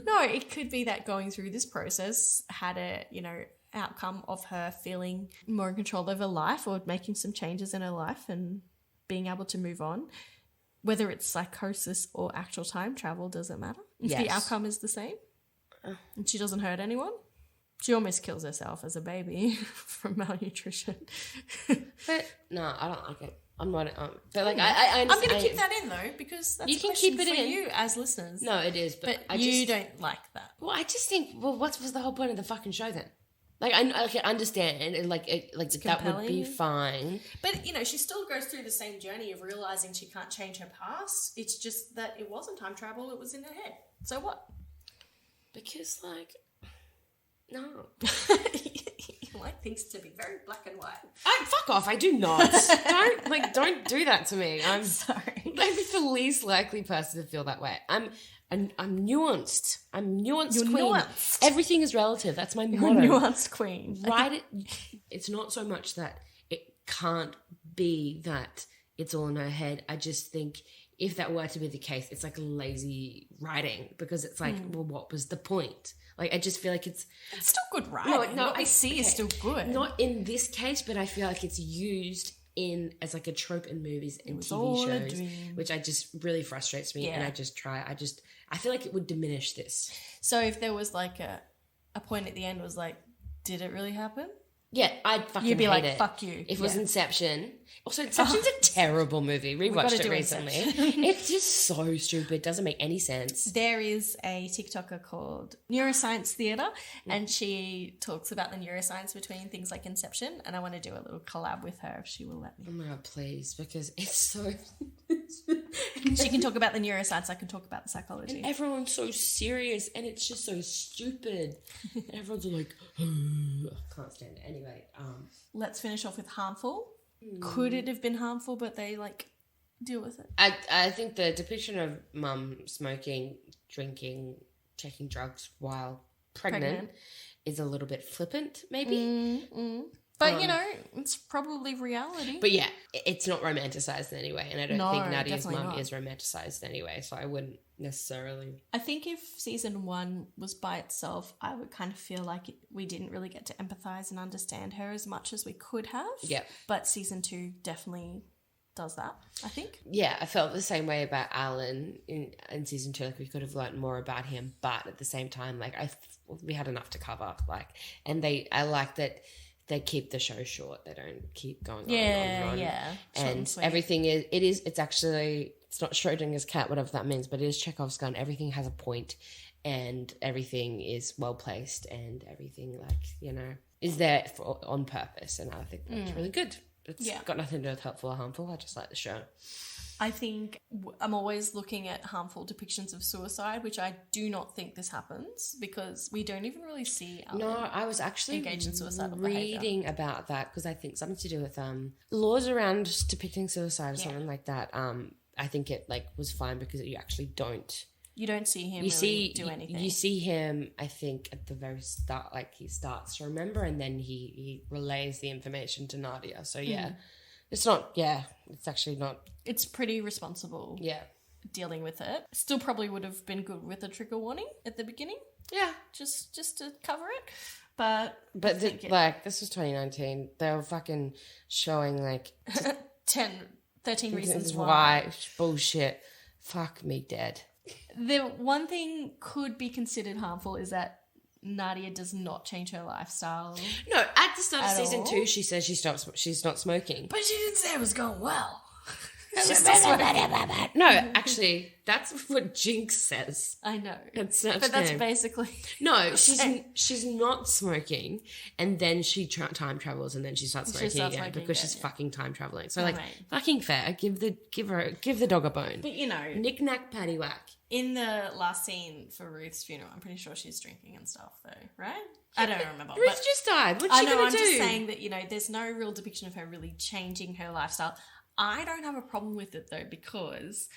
No, it could be that going through this process had a outcome of her feeling more in control of her life, or making some changes in her life and being able to move on. Whether it's psychosis or actual time travel, doesn't matter. If the outcome is the same, and she doesn't hurt anyone. She almost kills herself as a baby from malnutrition. But no, I don't like it. I'm not. But like, I I'm going to keep that in though, because that's you can a question keep it for in. you as listeners. No, it is, but you don't like that. Well, I just think. Well, what was the whole point of the fucking show then? Like, I can understand, and that would be fine. But she still goes through the same journey of realizing she can't change her past. It's just that it wasn't time travel; it was in her head. So what? Because no. You like things to be very black and white. Fuck off, I do not. Don't do that to me. I'm sorry. I'm the least likely person to feel that way. I'm nuanced. I'm nuanced. You're queen. nuanced. Everything is relative. That's my You're motto. Nuanced queen. Right? It's not so much that it can't be that it's all in her head. I just think if that were to be the case, it's like lazy writing, because it's like, well, what was the point? Like, I just feel like it's still good writing. No, what I see is still good. Not in this case, but I feel like it's used as like a trope in movies and TV shows, which just really frustrates me. Yeah. And I feel like it would diminish this. So if there was like a point at the end was like, did it really happen? Yeah, I'd fucking You'd be hate like, it. fuck you. If it was Inception. Also, Inception's a terrible movie. Rewatched it recently. It's just so stupid. Doesn't make any sense. There is a TikToker called Neuroscience Theatre, and she talks about the neuroscience between things like Inception, and I want to do a little collab with her if she will let me. Oh my God, please, because it's so... She can talk about the neuroscience, I can talk about the psychology. And everyone's so serious, and it's just so stupid. Everyone's like, I can't stand it. Anyway, let's finish off with harmful. Could it have been harmful, but they deal with it? I think the depiction of mum smoking, drinking, taking drugs while pregnant is a little bit flippant, maybe. But, it's probably reality. But yeah, it's not romanticised in any way. And I don't think Nadia's mum not. is romanticised anyway, so I wouldn't necessarily. I think if season 1 was by itself, I would kind of feel like we didn't really get to empathise and understand her as much as we could have. Yeah. But season 2 definitely does that, I think. Yeah, I felt the same way about Alan in season 2. Like, we could have learnt more about him, but at the same time, like, we had enough to cover. Like, and I like that they keep the show short. They don't keep going on and on. Yeah. And everything it's actually, it's not Schrodinger's cat, whatever that means, but it is Chekhov's gun. Everything has a point and everything is well placed and everything, is there on purpose. And I think that's really good. It's got nothing to do with helpful or harmful. I just like the show. I think I'm always looking at harmful depictions of suicide, which I do not think this happens because we don't even really see No, I was actually engaged in suicidal reading behaviour. about that because I think something to do with laws around depicting suicide or something like that. I think it was fine because you actually don't. You don't see him do anything. You see him, I think, at the very start, he starts to remember and then he relays the information to Nadia. So, it's not, it's actually not. It's pretty responsible dealing with it. Still probably would have been good with a trigger warning at the beginning. Yeah. Just to cover it. But this was 2019. They were fucking showing 13 reasons why. Bullshit. Fuck me dead. The one thing could be considered harmful is that Nadia does not change her lifestyle. No, at the start of season 2, she says she's not smoking. But she didn't say it was going well. No, actually, that's what Jinx says. I know. That's basically... No, she's not smoking, and then she time travels, and then she starts smoking again because she's fucking time traveling. So, fucking fair. Give the dog a bone. But, knick-knack, paddywhack. In the last scene for Ruth's funeral, I'm pretty sure she's drinking and stuff, though, right? I don't remember. Ruth just died. What's she going to do? I'm just saying that, there's no real depiction of her really changing her lifestyle. I don't have a problem with it, though, because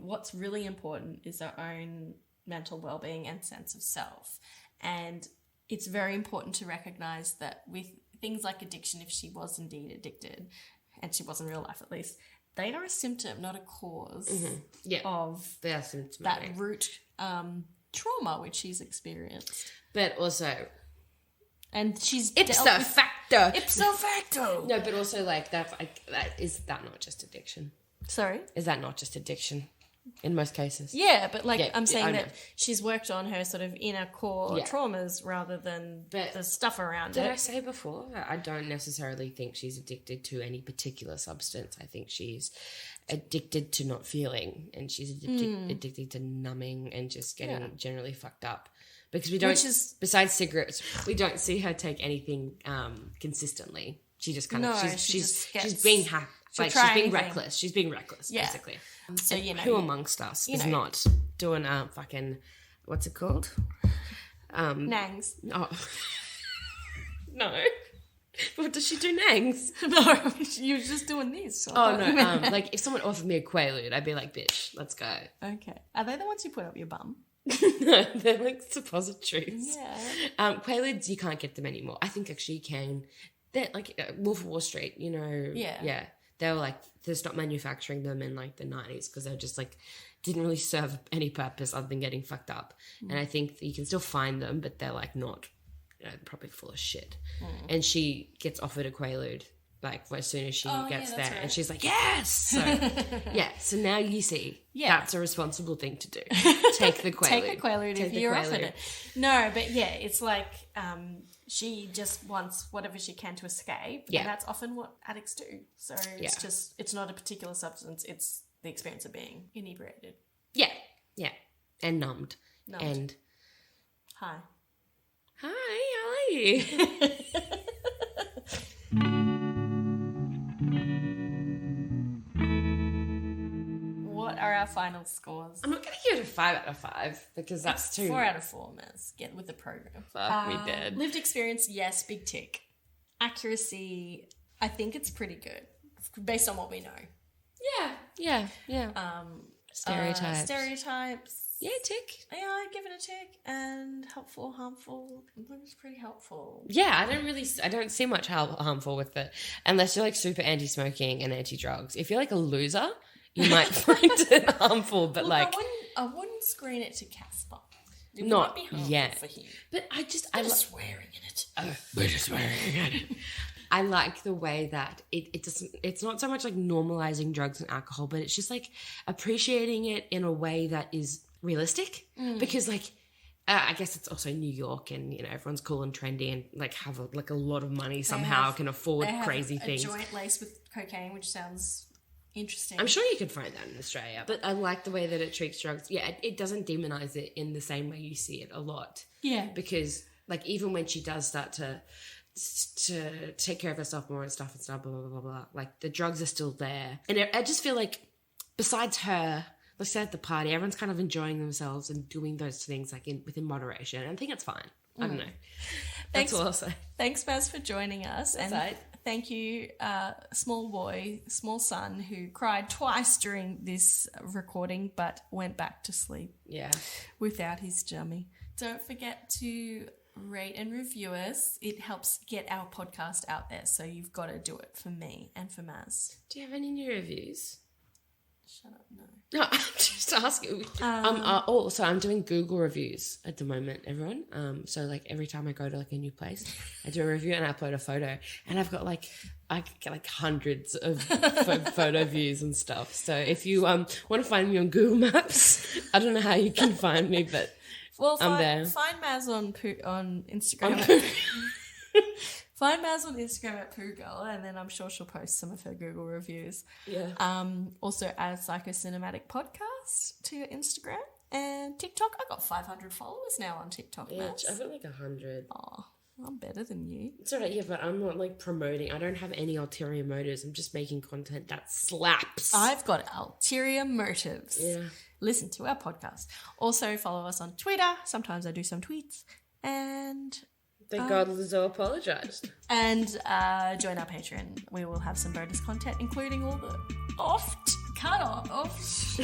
what's really important is our own mental well-being and sense of self. And it's very important to recognise that with things like addiction, if she was indeed addicted, and she was in real life at least, they are a symptom, not a cause of that root trauma which she's experienced. But also... And she's ipso facto. Ipso facto. No, but also is that not just addiction? Sorry? Is that not just addiction in most cases? Yeah, but I'm saying that she's worked on her sort of inner core traumas rather than the stuff around it. Did I say before? I don't necessarily think she's addicted to any particular substance. I think she's addicted to not feeling, and she's addicted to numbing and just getting generally fucked up. Because we don't, besides cigarettes, we don't see her take anything consistently. She just kind of, she's being hacked. She's being reckless. She's being reckless, basically. So, who amongst us is not doing fucking, what's it called? Nangs. Oh. No. What does she do, Nangs? No, you're just doing this. So oh, no. If someone offered me a Quaalude, I'd be like, bitch, let's go. Okay. Are they the ones you put up your bum? No, they're suppositories. Yeah. Quaaludes, you can't get them anymore. I think actually you can. They're Wolf of Wall Street, Yeah. They were they stopped manufacturing them in the 90s because they just didn't really serve any purpose other than getting fucked up. And I think that you can still find them, but they're not probably full of shit. And she gets offered a Quaalude as soon as she gets there. Right. And she's like, yes! So, so now you see that's a responsible thing to do. Take the Quaalude. Take a Quaalude if you're offered it. No, but it's she just wants whatever she can to escape. Yeah. And that's often what addicts do. So it's not a particular substance, it's the experience of being inebriated. Yeah. Yeah. And numbed. And Hi, how are you? What are our final scores? I'm not going to give it a 5 out of 5 because that's too... 4 out of 4, Maz. Get with the program. Fuck me dead. Lived experience, yes, big tick. Accuracy, I think it's pretty good based on what we know. Yeah. Stereotypes. Yeah, tick. Yeah, I give it a tick. And helpful, harmful. I think it's pretty helpful. Yeah, I don't see much harmful with it unless you're like super anti-smoking and anti-drugs. If you're like a loser, you might find it harmful, but Look, like I wouldn't screen it to Casper. It not might be harmful yet for him. But I Swearing in it. we're just swearing in it. I like the way that it doesn't. It's not so much like normalizing drugs and alcohol, but it's just like appreciating it in a way that is realistic. Because like, I guess it's also New York, and you know everyone's cool and trendy, and like have a lot of money somehow, can afford crazy things. A joint laced with cocaine, which sounds interesting. I'm sure you could find that in Australia, but I like the way that it treats drugs. Yeah, it doesn't demonize it in the same way you see it a lot. Yeah, because like even when she does start to take care of herself more and stuff, blah, blah, blah, blah, blah. Like, the drugs are still there. And I just feel like, besides her, let's say at the party, everyone's kind of enjoying themselves and doing those things, like, within moderation. And I think it's fine. I don't know. That's all I'll say. Thanks, Maz, for joining us. That's and thank you, small son, who cried twice during this recording, but went back to sleep. Yeah. Without his jummy. Don't forget to rate and review us. It helps get our podcast out there, so you've got to do it for me and for Maz. Do you have any new reviews? Shut up, no. No, I'm just asking. So I'm doing Google reviews at the moment, everyone. So like every time I go to like a new place, I do a review and I upload a photo, and I've got I get like hundreds of photo views and stuff. So if you want to find me on Google Maps, I don't know how you can find me, but I'm there. Find Maz on Instagram. Find Maz on Instagram at Poo Girl, and then I'm sure she'll post some of her Google reviews. Yeah. Also add Psychocinematic Podcast to your Instagram and TikTok. I got 500 followers now on TikTok. Yeah, Maz. I've got like 100. Oh, I'm better than you. It's alright, yeah, but I'm not like promoting. I don't have any ulterior motives. I'm just making content that slaps. I've got ulterior motives. Yeah. Listen to our podcast. Also follow us on Twitter. Sometimes I do some tweets. And Thank God Lizzo apologised. And join our Patreon. We will have some bonus content, including all the cut-offs.